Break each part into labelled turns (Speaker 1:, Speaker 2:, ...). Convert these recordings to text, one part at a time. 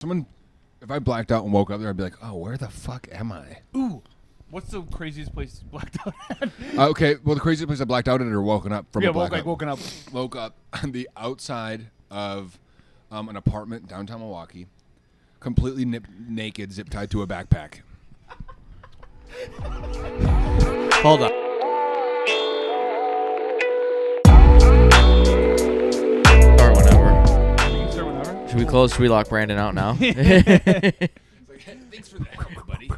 Speaker 1: Someone, if I blacked out and woke up there, I'd be like, oh, where the fuck am I?
Speaker 2: Ooh. What's the craziest place you blacked out at?
Speaker 1: Okay, well, the craziest place I blacked out at or woken up from a blackout.
Speaker 2: woken up.
Speaker 1: Woke up on the outside of an apartment downtown Milwaukee, completely naked, zip tied to a backpack.
Speaker 3: Hold on. Start whenever. Should we close? Should we lock Brandon out now?
Speaker 1: Thanks for that, buddy.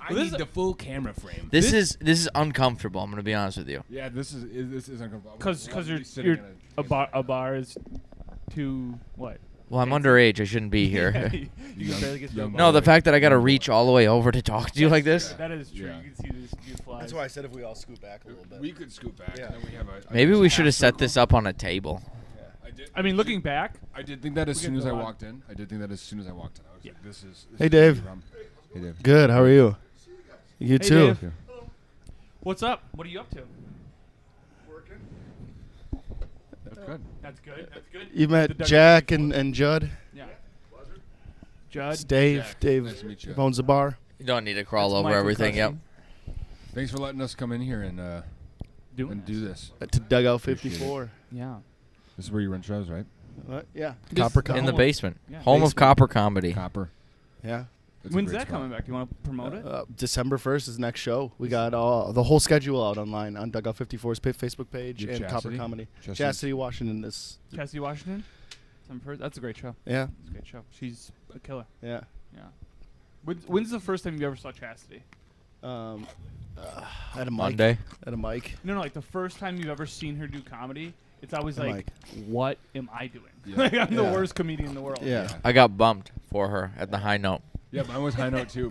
Speaker 1: I need the full camera frame.
Speaker 3: This is uncomfortable. I'm gonna be honest with you.
Speaker 1: Yeah, this is uncomfortable.
Speaker 2: Because you're a bar is too what?
Speaker 3: Well, I'm underage. I shouldn't be here.
Speaker 2: You can barely get to
Speaker 3: No, the fact that I gotta reach all the way over to talk to you like this.
Speaker 2: That is true.
Speaker 1: Yeah.
Speaker 2: You can see these flies.
Speaker 4: That's why I said if we all scoot back a little bit.
Speaker 1: We could scoot back.
Speaker 4: Yeah.
Speaker 1: And then we have a
Speaker 3: Maybe we should have set this up on a table.
Speaker 2: I mean, looking back,
Speaker 1: I did think that as
Speaker 2: We
Speaker 1: soon
Speaker 2: could
Speaker 1: as I
Speaker 2: go on.
Speaker 1: walked in. I was like, this is
Speaker 4: Hey, Dave.
Speaker 1: Hey, Dave.
Speaker 4: Good. How are you? You
Speaker 2: Hey,
Speaker 4: too.
Speaker 2: Dave. What's up? What are you up to?
Speaker 1: Working. That's good.
Speaker 2: That's good. That's good.
Speaker 4: You met
Speaker 2: The Doug-
Speaker 4: Jack and Judd.
Speaker 2: Yeah. Judd.
Speaker 4: It's Dave.
Speaker 1: Jack.
Speaker 4: Dave
Speaker 1: Nice to meet you.
Speaker 4: owns the bar.
Speaker 3: You don't need to crawl
Speaker 2: That's
Speaker 3: over
Speaker 2: Michael
Speaker 3: everything. Yep.
Speaker 2: Cuske.
Speaker 1: Thanks for letting us come in here and
Speaker 2: Doing
Speaker 1: do this.
Speaker 4: To Dugout
Speaker 1: Appreciate
Speaker 4: 54.
Speaker 2: Yeah.
Speaker 1: This is where you run shows, right?
Speaker 4: What? Yeah.
Speaker 2: This-
Speaker 4: Copper
Speaker 2: the
Speaker 3: In
Speaker 4: Com.
Speaker 3: the
Speaker 2: Home of-
Speaker 3: basement.
Speaker 2: Yeah.
Speaker 3: Home of
Speaker 4: Basement.
Speaker 3: Copper Comedy.
Speaker 1: Copper.
Speaker 4: Yeah.
Speaker 1: That's a
Speaker 2: When's
Speaker 1: great
Speaker 2: that
Speaker 1: spot.
Speaker 2: coming back? Do you want to promote it?
Speaker 4: December 1st is the next show. We got the whole schedule out online on Dugout 54's Facebook page
Speaker 1: You
Speaker 4: and
Speaker 1: have
Speaker 4: Copper
Speaker 1: Chastity?
Speaker 4: Comedy.
Speaker 1: Chastity?
Speaker 4: Chastity, Washington is.
Speaker 2: Cassidy Washington. That's a great show.
Speaker 4: Yeah.
Speaker 2: That's a great show. She's a killer.
Speaker 4: Yeah.
Speaker 2: Yeah. When's the first time you ever saw Chastity?
Speaker 4: At a mic.
Speaker 3: Monday.
Speaker 4: At a mic.
Speaker 2: No, like the first time you've ever seen her do comedy. It's always
Speaker 4: I'm
Speaker 2: like, what am I doing?
Speaker 1: Yeah.
Speaker 2: Like, I'm the
Speaker 4: Yeah.
Speaker 2: worst comedian in the world.
Speaker 4: Yeah.
Speaker 3: I got bumped for her at the high note.
Speaker 1: Yeah, mine was high note too.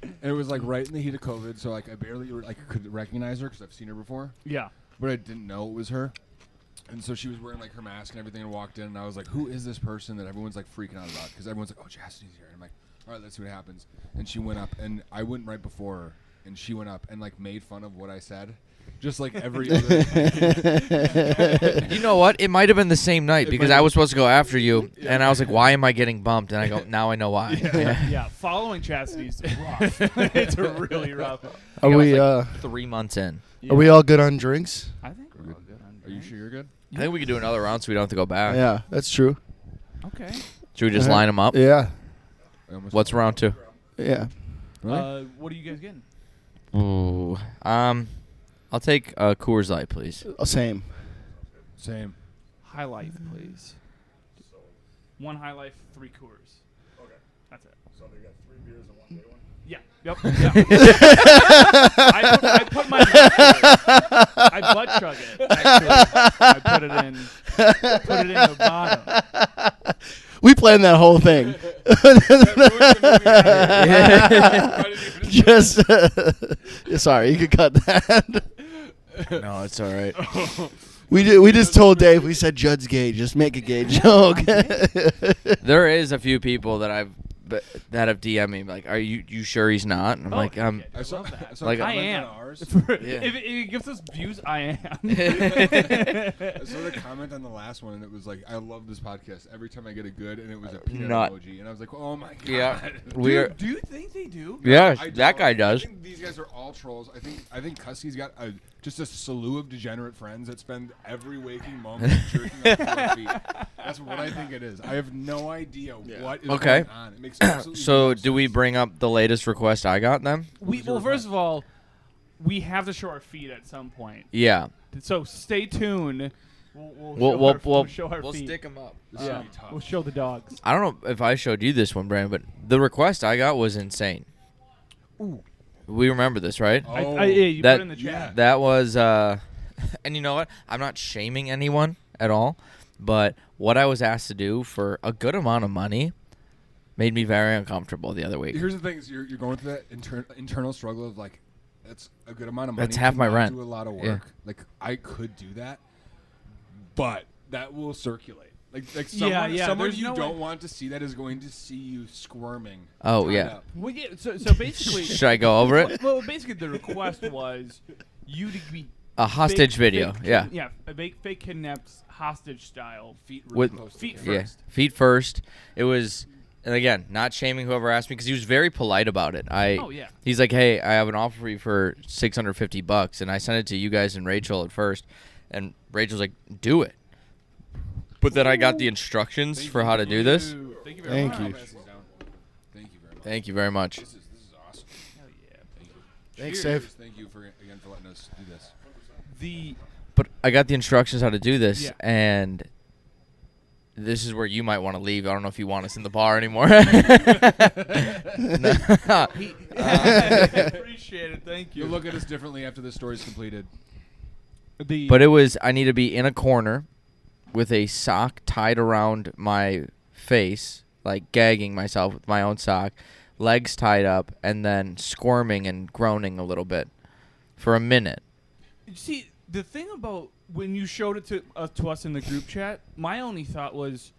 Speaker 1: And it was like right in the heat of COVID, so like I barely could recognize her because I've seen her before,
Speaker 2: Yeah.
Speaker 1: but I didn't know it was her. And so she was wearing like her mask and everything and walked in, and I was like, who is this person that everyone's like freaking out about? Because everyone's like, oh, Chastity's here. And I'm like, all right, let's see what happens. And she went up, and I went right before her, and she went up and like made fun of what I said. Just like every other.
Speaker 3: You know what? It might have been the same night
Speaker 1: It
Speaker 3: because
Speaker 1: might
Speaker 3: I
Speaker 1: have-
Speaker 3: was supposed to go after you,
Speaker 1: Yeah.
Speaker 3: and I was like, "Why am I getting bumped?" And I go, "Now I know why."
Speaker 2: Yeah. Following Chastity's rough. It's really rough.
Speaker 4: Are
Speaker 3: I was
Speaker 4: we
Speaker 3: like 3 months in.
Speaker 4: are we all good on drinks?
Speaker 2: I think we're all good on
Speaker 1: Are you
Speaker 2: drinks.
Speaker 1: sure you're good?
Speaker 3: I think we could do another round so we don't have to go back.
Speaker 4: Yeah, that's true.
Speaker 2: Okay.
Speaker 3: Should we just
Speaker 4: Uh-huh.
Speaker 3: line them up?
Speaker 4: Yeah.
Speaker 1: I almost-
Speaker 3: What's round 2?
Speaker 4: Yeah.
Speaker 1: Really?
Speaker 2: What are you guys getting?
Speaker 3: Ooh. I'll take Coors Light, please.
Speaker 4: Same.
Speaker 1: Same.
Speaker 2: High Life, please. 1 High Life, 3 Coors. Okay. That's it.
Speaker 4: So they got 3 beers and 1 day one?
Speaker 2: Yeah. Yep. I put my I butt chug it, actually. I put it in the bottom.
Speaker 4: We planned that whole thing. Just sorry, you could cut that.
Speaker 3: No, it's all right.
Speaker 4: We just told Dave. We said Judd's gay. Just make a gay joke.
Speaker 3: There is a few people that that have DM'd me like, "Are you sure he's not?" And I'm like,
Speaker 2: I
Speaker 1: saw,
Speaker 2: love that.
Speaker 1: I saw
Speaker 3: Like-
Speaker 1: a
Speaker 2: I
Speaker 1: comment
Speaker 2: am.
Speaker 1: on ours.
Speaker 2: If
Speaker 3: Yeah.
Speaker 2: it gives us views, I am.
Speaker 1: I saw the comment on the last one, and it was like, "I love this podcast. Every time I get a good," and it was a peanut
Speaker 3: Not-
Speaker 1: emoji, and I was like, "Oh my god!"
Speaker 3: Yeah, we're
Speaker 2: Do you think they do?
Speaker 3: yeah.
Speaker 1: I
Speaker 3: That
Speaker 1: don't.
Speaker 3: guy does.
Speaker 1: I think these guys are all trolls. I think Cuske's got just a slew of degenerate friends that spend every waking moment jerking off their feet. That's what I think it is. I have no idea what is
Speaker 3: Okay.
Speaker 1: going on. It makes absolutely
Speaker 3: So
Speaker 1: no
Speaker 3: do we
Speaker 1: sense.
Speaker 3: bring up the latest request I got then?
Speaker 2: Well, first of all, we have to show our feet at some point.
Speaker 3: Yeah.
Speaker 2: So stay tuned. We'll show our feet.
Speaker 3: stick them up.
Speaker 1: This is gonna be tough.
Speaker 2: We'll show the dogs.
Speaker 3: I don't know if I showed you this one, Brandon, but the request I got was insane.
Speaker 2: Ooh.
Speaker 3: We remember this, right?
Speaker 1: Oh,
Speaker 2: Yeah, you
Speaker 3: That-
Speaker 2: put it in the chat.
Speaker 1: yeah.
Speaker 3: That was, and you know what? I'm not shaming anyone at all, but what I was asked to do for a good amount of money made me very uncomfortable the other week.
Speaker 1: Here's the thing: is you're going through that internal struggle of like, that's a good amount of money.
Speaker 3: That's half
Speaker 1: to
Speaker 3: my
Speaker 1: not
Speaker 3: rent.
Speaker 1: Do a lot of work.
Speaker 3: Yeah.
Speaker 1: Like I could do that, but that will circulate. Like
Speaker 2: Yeah,
Speaker 1: someone
Speaker 2: there's
Speaker 1: you
Speaker 2: no
Speaker 1: don't
Speaker 2: way-
Speaker 1: want to see that is going to see you squirming.
Speaker 3: Oh,
Speaker 1: tied
Speaker 3: yeah.
Speaker 1: up.
Speaker 2: Well, yeah. So basically,
Speaker 3: Should I go over it?
Speaker 2: Well, basically, the request was you to be
Speaker 3: A hostage video. Yeah.
Speaker 2: Yeah. Fake kidnaps hostage style.
Speaker 1: Feet
Speaker 3: With-
Speaker 1: really close to
Speaker 2: feet
Speaker 1: the
Speaker 3: Yeah.
Speaker 1: camera.
Speaker 3: Feet first. It was, and again, not shaming whoever asked me because he was very polite about it.
Speaker 2: Oh yeah.
Speaker 3: He's like, hey, I have an offer for you for $650, and I sent it to you guys and Rachel at first, and Rachel's like, do it. But then I got the instructions
Speaker 1: Thank
Speaker 3: for
Speaker 1: you.
Speaker 3: how to do this.
Speaker 2: Thank you very
Speaker 4: Thank
Speaker 2: much.
Speaker 4: you.
Speaker 1: I'll pass these down. Thank you very much.
Speaker 3: Thank you very much.
Speaker 1: This is awesome.
Speaker 2: Hell yeah.
Speaker 1: Thank you.
Speaker 4: Thanks,
Speaker 1: Cheers.
Speaker 4: Dave.
Speaker 1: Thank you for letting us do this.
Speaker 2: The
Speaker 3: But I got the instructions how to do this,
Speaker 2: Yeah.
Speaker 3: and this is where you might want to leave. I don't know if you want us in the bar anymore. No.
Speaker 2: appreciate it. Thank you.
Speaker 1: You'll look at us differently after the story's completed.
Speaker 3: But it was, I need to be in a corner with a sock tied around my face, like gagging myself with my own sock, legs tied up, and then squirming and groaning a little bit for a minute.
Speaker 2: See, the thing about when you showed it to us in the group chat, my only thought was,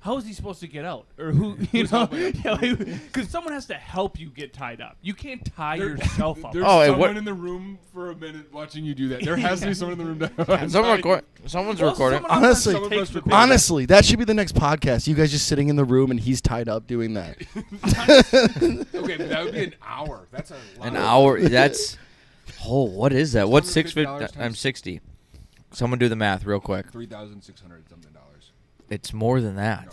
Speaker 2: how is he supposed to get out? Or who, you
Speaker 1: Who's
Speaker 2: know?
Speaker 1: helping him?
Speaker 2: Because someone has to help you get tied up. You can't tie yourself up.
Speaker 1: There's
Speaker 3: Oh, hey,
Speaker 1: someone
Speaker 3: what-
Speaker 1: in the room for a minute watching you do that. There has to be someone in the room. To
Speaker 3: Someone's
Speaker 2: Well,
Speaker 3: recording.
Speaker 2: someone else
Speaker 4: Honestly-
Speaker 2: actually takes the
Speaker 1: Honestly-
Speaker 2: picture.
Speaker 4: Honestly, that should be the next podcast. You guys just sitting in the room and he's tied up doing that.
Speaker 1: Okay, but that would be an hour. That's a lot.
Speaker 3: An hour. That's. Oh, what is that? What's
Speaker 1: $650
Speaker 3: $650? I'm
Speaker 1: times-
Speaker 3: 60. Someone do the math real quick.
Speaker 1: $3,600 something dollars.
Speaker 3: It's more than that.
Speaker 1: No.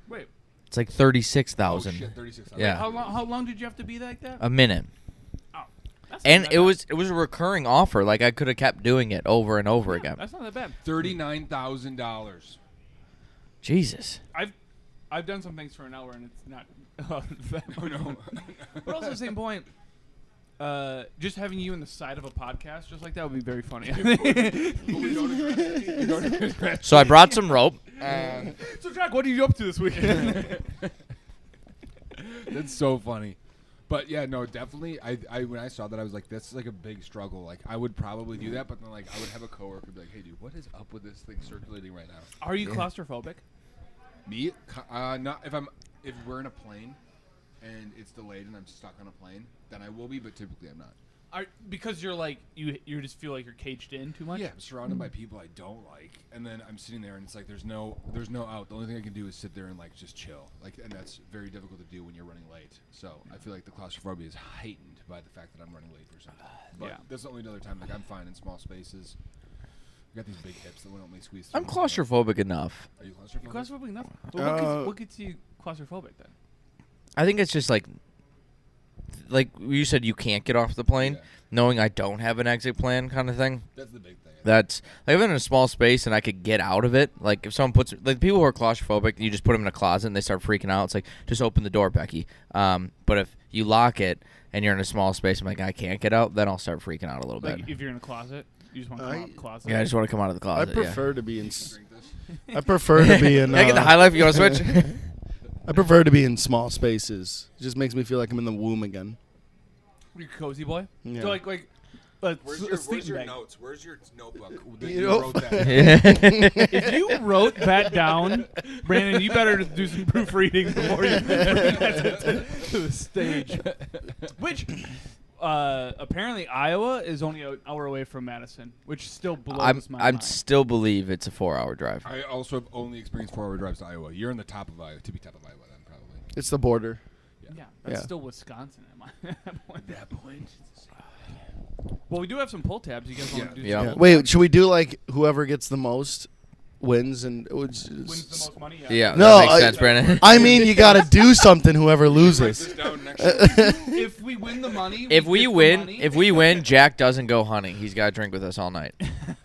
Speaker 2: Wait,
Speaker 3: It's like
Speaker 1: Oh
Speaker 3: 36,000.
Speaker 1: shit, 36,000.
Speaker 3: Yeah.
Speaker 2: how long did you have to be like that?
Speaker 3: A minute.
Speaker 2: Oh, that's not
Speaker 3: And
Speaker 2: that
Speaker 3: it
Speaker 2: bad.
Speaker 3: was a recurring offer. Like I could have kept doing it over and over
Speaker 2: Yeah,
Speaker 3: again.
Speaker 2: That's not that bad.
Speaker 1: $39,000.
Speaker 3: Jesus.
Speaker 2: I've done some things for an hour and it's not that
Speaker 1: Oh
Speaker 2: much.
Speaker 1: no.
Speaker 2: But also at the same point, just having you in the side of a podcast just like that would be very funny.
Speaker 3: So I brought some rope.
Speaker 2: So Jack, what are you up to this weekend?
Speaker 1: That's so funny. But yeah, no, definitely. I when I saw that, I was like, that's like a big struggle. Like, I would probably do that, but then like I would have a coworker be like, hey, dude, what is up with this thing circulating right now?
Speaker 2: Are you claustrophobic?
Speaker 1: Me? Not if we're in a plane and it's delayed and I'm stuck on a plane, then I will be, but typically I'm not.
Speaker 2: Because you're like you just feel like you're caged in too much.
Speaker 1: Yeah, I'm surrounded by people I don't like, and then I'm sitting there and it's like there's no out. The only thing I can do is sit there and like just chill. Like, and that's very difficult to do when you're running late. So I feel like the claustrophobia is heightened by the fact that I'm running late for something. But
Speaker 2: Yeah.
Speaker 1: that's the only other time. Like, I'm fine in small spaces. I got these big hips that won't let me squeeze through.
Speaker 3: I'm claustrophobic enough.
Speaker 1: Are you
Speaker 2: You're
Speaker 1: claustrophobic?
Speaker 2: claustrophobic enough. Well, what
Speaker 4: Uh,
Speaker 2: gets you claustrophobic then?
Speaker 3: I think it's just like you said, you can't get off the plane,
Speaker 1: Yeah.
Speaker 3: knowing I don't have an exit plan, kind of thing.
Speaker 1: That's the big thing.
Speaker 3: That's like if I'm in a small space and I could get out of it. Like if someone puts like people who are claustrophobic, you just put them in a closet and they start freaking out. It's like just open the door, Becky. But if you lock it and you're in a small space, I'm like I can't get out. Then I'll start freaking out a little
Speaker 2: Like
Speaker 3: bit.
Speaker 2: if you're in a closet, you just want to come out of the closet.
Speaker 3: Yeah, I just want to come out of the
Speaker 4: I
Speaker 3: closet.
Speaker 4: prefer to be in.
Speaker 1: Drink this.
Speaker 4: I prefer to be in.
Speaker 3: Can I get the high life? You want to switch?
Speaker 4: I prefer to be in small spaces. It just makes me feel like I'm in the womb again.
Speaker 2: You're a cozy boy.
Speaker 4: Yeah.
Speaker 2: So like
Speaker 1: Where's
Speaker 2: a
Speaker 1: your
Speaker 2: sleeping bag.
Speaker 1: notes? Where's your notebook? That
Speaker 4: You
Speaker 1: you
Speaker 4: know-
Speaker 1: wrote that.
Speaker 2: If you wrote that down, Brandon, you better do some proofreading before you bring that to the stage. Which, apparently, Iowa is only an hour away from Madison, which still blows my mind.
Speaker 3: still believe it's a 4-hour drive.
Speaker 1: I also have only experienced 4-hour drives to Iowa. You're in the top of Iowa, to be top of Iowa then, probably.
Speaker 4: It's the border.
Speaker 2: Yeah, that's
Speaker 4: Yeah.
Speaker 2: still Wisconsin at that point.
Speaker 1: At that point.
Speaker 2: Well, we do have some pull tabs. You guys want to do
Speaker 3: Yeah.
Speaker 2: some
Speaker 4: Yeah.
Speaker 2: pull
Speaker 4: Wait,
Speaker 2: tabs?
Speaker 4: should we do like whoever gets the most wins and
Speaker 2: Wins the most money?
Speaker 3: Yeah,
Speaker 4: No,
Speaker 3: that makes
Speaker 4: I-
Speaker 3: sense, Brandon.
Speaker 4: I mean, you gotta do something. Whoever
Speaker 1: Write
Speaker 4: loses.
Speaker 1: this down next
Speaker 2: If we win the money,
Speaker 3: If we
Speaker 2: get the
Speaker 3: win,
Speaker 2: money.
Speaker 3: Jack doesn't go hunting. He's got to drink with us all night,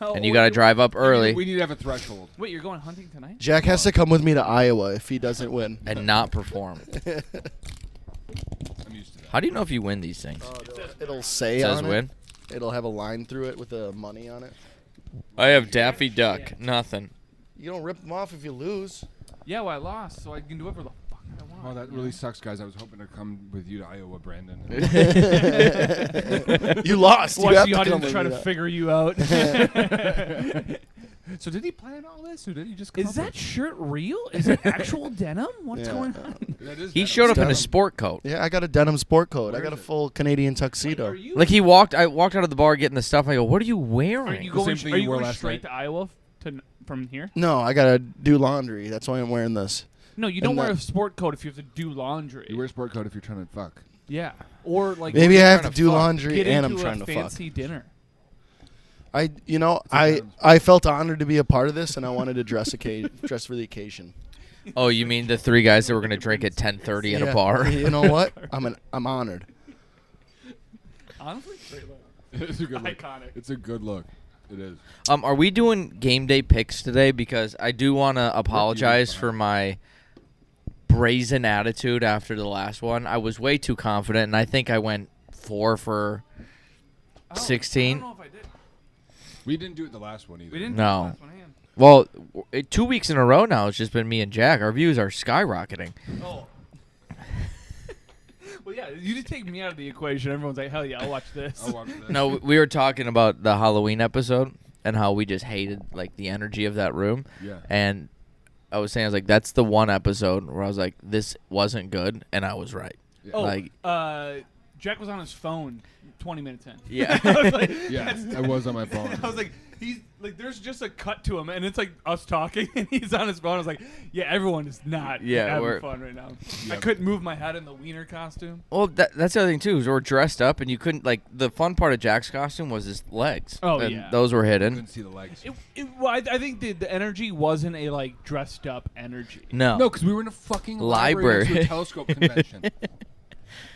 Speaker 2: Oh,
Speaker 3: and you got to drive up early
Speaker 1: We need to have a threshold.
Speaker 2: Wait, you're going hunting tonight?
Speaker 4: Jack has to come with me to Iowa if he doesn't win.
Speaker 3: and not perform.
Speaker 1: I'm used to that.
Speaker 3: How do you know if you win these things?
Speaker 4: It'll say
Speaker 3: It says
Speaker 4: on it.
Speaker 3: win.
Speaker 4: It'll have a line through it with the money on it.
Speaker 3: I have Daffy Duck. Nothing.
Speaker 4: You don't rip them off if you lose.
Speaker 2: Yeah, well, I lost, so I can do whatever the fuck I want.
Speaker 1: Oh, that really sucks, guys. I was hoping to come with you to Iowa, Brandon.
Speaker 4: You lost.
Speaker 2: Watch
Speaker 4: you have
Speaker 2: the
Speaker 4: to come
Speaker 2: audience
Speaker 4: with
Speaker 2: try
Speaker 4: me
Speaker 2: to figure you out. So did he plan all this, or did he just?
Speaker 5: Is that shirt real? Is it actual denim? What's
Speaker 4: Yeah.
Speaker 5: going on?
Speaker 3: He showed up in
Speaker 4: Denim.
Speaker 3: a sport coat.
Speaker 4: Yeah, I got a denim sport coat.
Speaker 1: Where
Speaker 4: I got a
Speaker 1: is it?
Speaker 4: full Canadian
Speaker 2: Are
Speaker 4: tuxedo.
Speaker 2: you?
Speaker 3: Like I walked out of the bar getting the stuff. And I go, what are you
Speaker 2: Are
Speaker 3: wearing?
Speaker 2: you
Speaker 1: The
Speaker 2: going?
Speaker 1: same thing
Speaker 2: Are
Speaker 1: you
Speaker 2: you
Speaker 1: wore
Speaker 2: going
Speaker 1: last
Speaker 2: straight
Speaker 1: night?
Speaker 2: to Iowa from here?
Speaker 4: No, I gotta do laundry. That's why I'm wearing this.
Speaker 2: No, you don't
Speaker 4: And
Speaker 2: wear a
Speaker 4: that-
Speaker 2: sport coat if you have to do laundry.
Speaker 1: You wear a sport coat if you're trying to fuck.
Speaker 2: Yeah, or like
Speaker 4: Maybe I have to
Speaker 3: trying to
Speaker 4: do
Speaker 3: fuck?
Speaker 4: laundry
Speaker 2: get
Speaker 4: and
Speaker 2: into
Speaker 4: I'm trying
Speaker 2: a
Speaker 4: to fuck.
Speaker 2: fancy dinner.
Speaker 4: I
Speaker 1: a
Speaker 4: I felt honored to be a part of this, and I wanted to dress for the occasion.
Speaker 3: Oh, you mean the 3 guys that were going to drink at 10:30 at a
Speaker 4: Yeah.
Speaker 3: bar?
Speaker 4: You know what? I'm honored.
Speaker 2: Honestly, great look.
Speaker 1: It's a good look.
Speaker 2: Iconic.
Speaker 1: It's a good look. It is.
Speaker 3: Are we doing game day picks today? Because I do want to apologize for my brazen attitude after the last one. I was way too confident, and I think I went 4 for
Speaker 2: Oh,
Speaker 3: 16.
Speaker 2: I don't know if I did.
Speaker 1: We didn't do it the last one either.
Speaker 2: We didn't.
Speaker 3: No.
Speaker 2: Do the last one, Ian.
Speaker 3: Well, 2 weeks in a row now, it's just been me and Jack. Our views are skyrocketing.
Speaker 2: Oh. Well, yeah, you just take me out of the equation. Everyone's like, hell yeah, I'll watch this.
Speaker 1: I'll watch this.
Speaker 3: No, we were talking about the Halloween episode and how we just hated like the energy of that room.
Speaker 1: Yeah.
Speaker 3: And I was saying, I was like, that's the one episode where I was like, this wasn't good, and I was right.
Speaker 1: Yeah.
Speaker 2: Oh,
Speaker 3: Like-
Speaker 2: Jack was on his phone 20 minutes in.
Speaker 3: Yeah.
Speaker 2: I was like,
Speaker 1: Yeah, I was on my phone.
Speaker 2: I was like, he's like, there's just a cut to him, and it's like us talking, and he's on his phone. I was like, yeah, everyone is not
Speaker 3: Yeah, we're-
Speaker 2: having fun right now. I
Speaker 1: Yep.
Speaker 2: couldn't move my head in the wiener costume.
Speaker 3: Well, that's the other thing too. Is we're dressed up, and you couldn't like the fun part of Jack's costume was his legs.
Speaker 2: Oh,
Speaker 3: and
Speaker 2: yeah.
Speaker 3: those were
Speaker 1: Couldn't
Speaker 3: hidden.
Speaker 1: see the legs.
Speaker 2: Well, I think the energy wasn't a like dressed up energy.
Speaker 3: No,
Speaker 1: No, because we were in a fucking
Speaker 3: Library.
Speaker 1: library next to a telescope convention.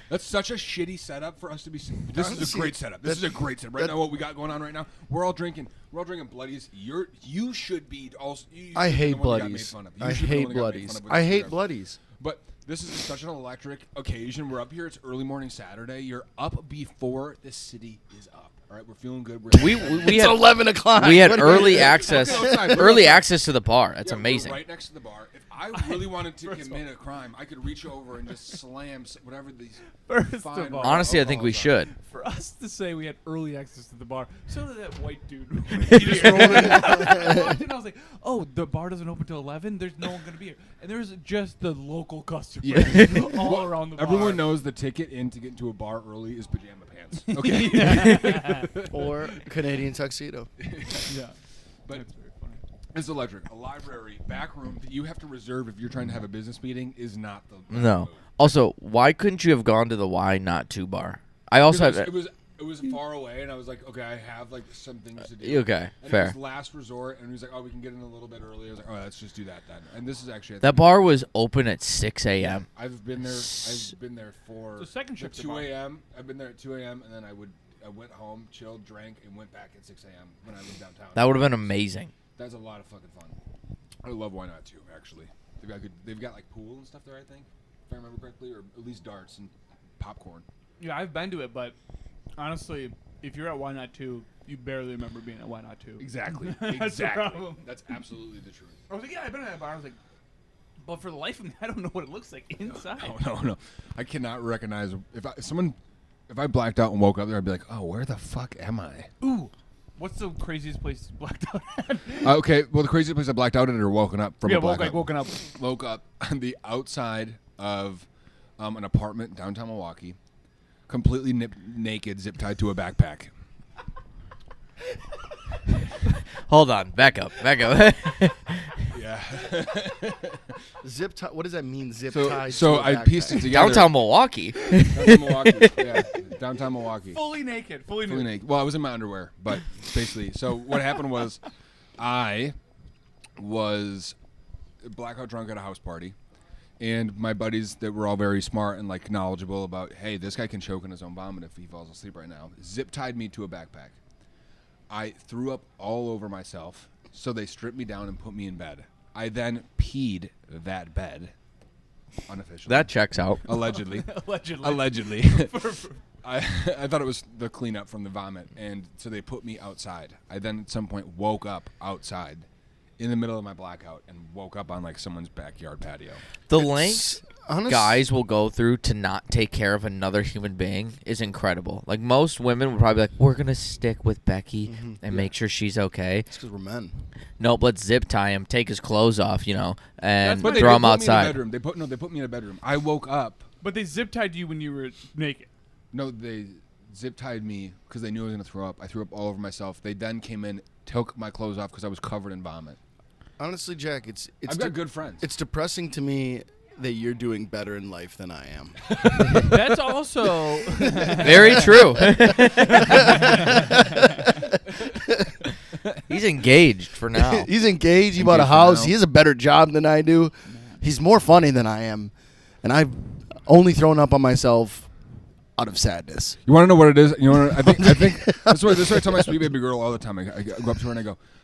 Speaker 1: That's such a shitty setup for us to be. This is a
Speaker 4: Honestly,
Speaker 1: great setup. This is a great setup. Right now, what we got going on right now, we're all drinking bloodies. You should be also. You
Speaker 4: I
Speaker 1: should be
Speaker 4: hate
Speaker 1: the one that got made
Speaker 4: bloodies.
Speaker 1: fun of. You
Speaker 4: I
Speaker 1: should be the
Speaker 4: hate
Speaker 1: one that got made
Speaker 4: bloodies.
Speaker 1: fun of with
Speaker 4: I
Speaker 1: this
Speaker 4: hate
Speaker 1: shit.
Speaker 4: bloodies.
Speaker 1: But this is such an electric occasion. We're up here. It's early morning Saturday. You're up before the city is up. All right, we're feeling good.
Speaker 3: we
Speaker 4: It's
Speaker 3: had
Speaker 4: 11 o'clock.
Speaker 3: we had
Speaker 4: What do you-
Speaker 3: early access,
Speaker 1: Go outside, go
Speaker 3: early
Speaker 1: outside.
Speaker 3: access to the bar. That's
Speaker 1: Yeah, we're
Speaker 3: amazing.
Speaker 1: right next to the bar. If I really wanted to commit a crime, I could reach over and just slam whatever these.
Speaker 2: First
Speaker 1: fine
Speaker 2: of all,
Speaker 3: Honestly, I think we
Speaker 1: alcohols are.
Speaker 3: should.
Speaker 2: for us to say we had early access to the bar, so did that white dude.
Speaker 1: He just rolled in.
Speaker 2: I walked in, I was like, "Oh, the bar doesn't open till 11. There's no one gonna be here." And there's just the local customers all around the bar.
Speaker 1: Everyone knows the ticket in to get into a bar early is pajama pants. Okay.
Speaker 4: Or Canadian tuxedo.
Speaker 2: Yeah,
Speaker 1: But
Speaker 2: that's very funny.
Speaker 1: it's electric. A library back room that you have to reserve if you're trying to have a business meeting is not the
Speaker 3: No.
Speaker 1: move.
Speaker 3: Also, why couldn't you have gone to the Why Not To bar? I also have.
Speaker 1: It was far away, and I was like, okay, I have like some things to do.
Speaker 3: Okay,
Speaker 1: and
Speaker 3: fair.
Speaker 1: It was last resort, and he was like, oh, we can get in a little bit early. I was like, oh, let's just do that then. And this is actually
Speaker 3: That bar was open at 6 a.m.
Speaker 1: I've been there. I've been there for
Speaker 2: The second shift
Speaker 1: at
Speaker 2: to
Speaker 1: 2
Speaker 2: bar.
Speaker 1: a.m. I've been there at 2 a.m. and then I went home, chilled, drank, and went back at 6 a.m. when I lived downtown.
Speaker 3: That would have been amazing.
Speaker 1: That's a lot of fucking fun. I love Why Not too. Actually, they've got like pool and stuff there. I think, if I remember correctly, or at least darts and popcorn.
Speaker 2: Yeah, I've been to it, but honestly, if you're at Why Not 2, you barely remember being at Why Not 2.
Speaker 1: Exactly.
Speaker 2: That's the
Speaker 1: exactly.
Speaker 2: problem.
Speaker 1: That's absolutely the truth.
Speaker 2: I was like, yeah, I've been at that bar. I was like, but for the life of me, I don't know what it looks like inside.
Speaker 1: No. I cannot recognize if I blacked out and woke up there, I'd be like, oh, where the fuck am I?
Speaker 2: Ooh, what's the craziest place you blacked out at?
Speaker 1: Okay, well, the craziest place I blacked out at or woken up from
Speaker 2: yeah,
Speaker 1: a blackout.
Speaker 2: woken up.
Speaker 1: Woke up on the outside of an apartment in downtown Milwaukee, completely naked, zip tied to a backpack.
Speaker 3: Hold on, back up.
Speaker 1: Yeah.
Speaker 4: Zip tie. What does that mean? Zip
Speaker 1: so
Speaker 4: tie.
Speaker 1: so
Speaker 4: to a
Speaker 1: I
Speaker 4: backpack?
Speaker 1: pieced it together.
Speaker 3: Downtown Milwaukee.
Speaker 1: Downtown Milwaukee. Yeah. Downtown Milwaukee.
Speaker 2: Fully naked.
Speaker 1: Fully naked. Well, I was in my underwear, but basically. So what happened was, I was blackout drunk at a house party, and my buddies that were all very smart and like knowledgeable about, hey, this guy can choke on his own vomit if he falls asleep right now, zip tied me to a backpack. I threw up all over myself, so they stripped me down and put me in bed. I then peed that bed, unofficially.
Speaker 3: That checks out.
Speaker 1: Allegedly.
Speaker 2: Allegedly.
Speaker 1: I thought it was the cleanup from the vomit, and so they put me outside. I then at some point woke up outside in the middle of my blackout and woke up on like someone's backyard patio.
Speaker 3: The lengths guys will go through to not take care of another human being is incredible. Like most women would probably be like, we're gonna stick with Becky and make sure she's okay.
Speaker 4: It's because we're men.
Speaker 3: Nope, let's zip tie him, take his clothes off, and
Speaker 1: But
Speaker 3: throw him
Speaker 1: put
Speaker 3: outside.
Speaker 1: Me in a bedroom. They put me in a bedroom. I woke up.
Speaker 2: But they zip tied you when you were naked.
Speaker 1: No, they zip tied me because they knew I was gonna throw up. I threw up all over myself. They then came in, took my clothes off because I was covered in vomit.
Speaker 4: Honestly, Jack, it's
Speaker 1: I've got good friends.
Speaker 4: It's depressing to me that you're doing better in life than I am.
Speaker 2: That's also
Speaker 3: Very true. He's engaged for now.
Speaker 4: He's engaged. He bought a
Speaker 1: Engaged for
Speaker 4: house.
Speaker 1: now.
Speaker 4: He has a better job than I do. He's more funny than I am, and I've only thrown up on myself out of sadness.
Speaker 1: You want to know what it is? You know, I think this is what I tell my sweet baby girl all the time. I go up to her and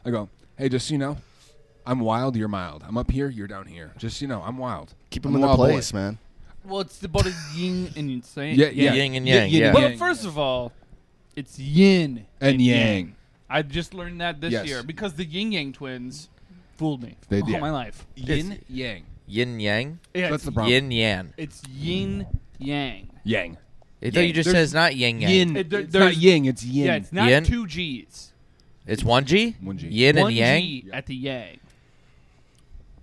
Speaker 1: I go, hey, just so you know, I'm wild. You're mild. I'm up here. You're down here. Just so you know, I'm wild.
Speaker 4: Keep
Speaker 1: I'm
Speaker 4: him in
Speaker 1: a
Speaker 4: the
Speaker 1: wild
Speaker 4: place,
Speaker 1: boy.
Speaker 4: man.
Speaker 2: well, it's about a yin and yang.
Speaker 1: Yeah.
Speaker 3: Yin and yang, yeah.
Speaker 2: Well, first of all, it's yin
Speaker 1: And yang.
Speaker 2: I just learned that this
Speaker 1: Yes.
Speaker 2: year because the yin yang twins fooled me
Speaker 1: They
Speaker 2: all
Speaker 1: did.
Speaker 2: my life.
Speaker 1: Yin yang.
Speaker 3: Yin yang?
Speaker 2: Yeah,
Speaker 1: That's the
Speaker 2: it's,
Speaker 1: problem.
Speaker 3: Yin yang.
Speaker 2: it's yin yang.
Speaker 1: Yang.
Speaker 3: I thought you just said it's not yin yang.
Speaker 1: Yin.
Speaker 2: It- there-
Speaker 1: It's
Speaker 2: there's-
Speaker 1: not yin. It's yin.
Speaker 2: Yeah, it's not
Speaker 3: Yin?
Speaker 2: 2 G's.
Speaker 3: It's 1 G?
Speaker 1: 1 G.
Speaker 3: Yin
Speaker 2: One
Speaker 3: and yang?
Speaker 2: G at the yang.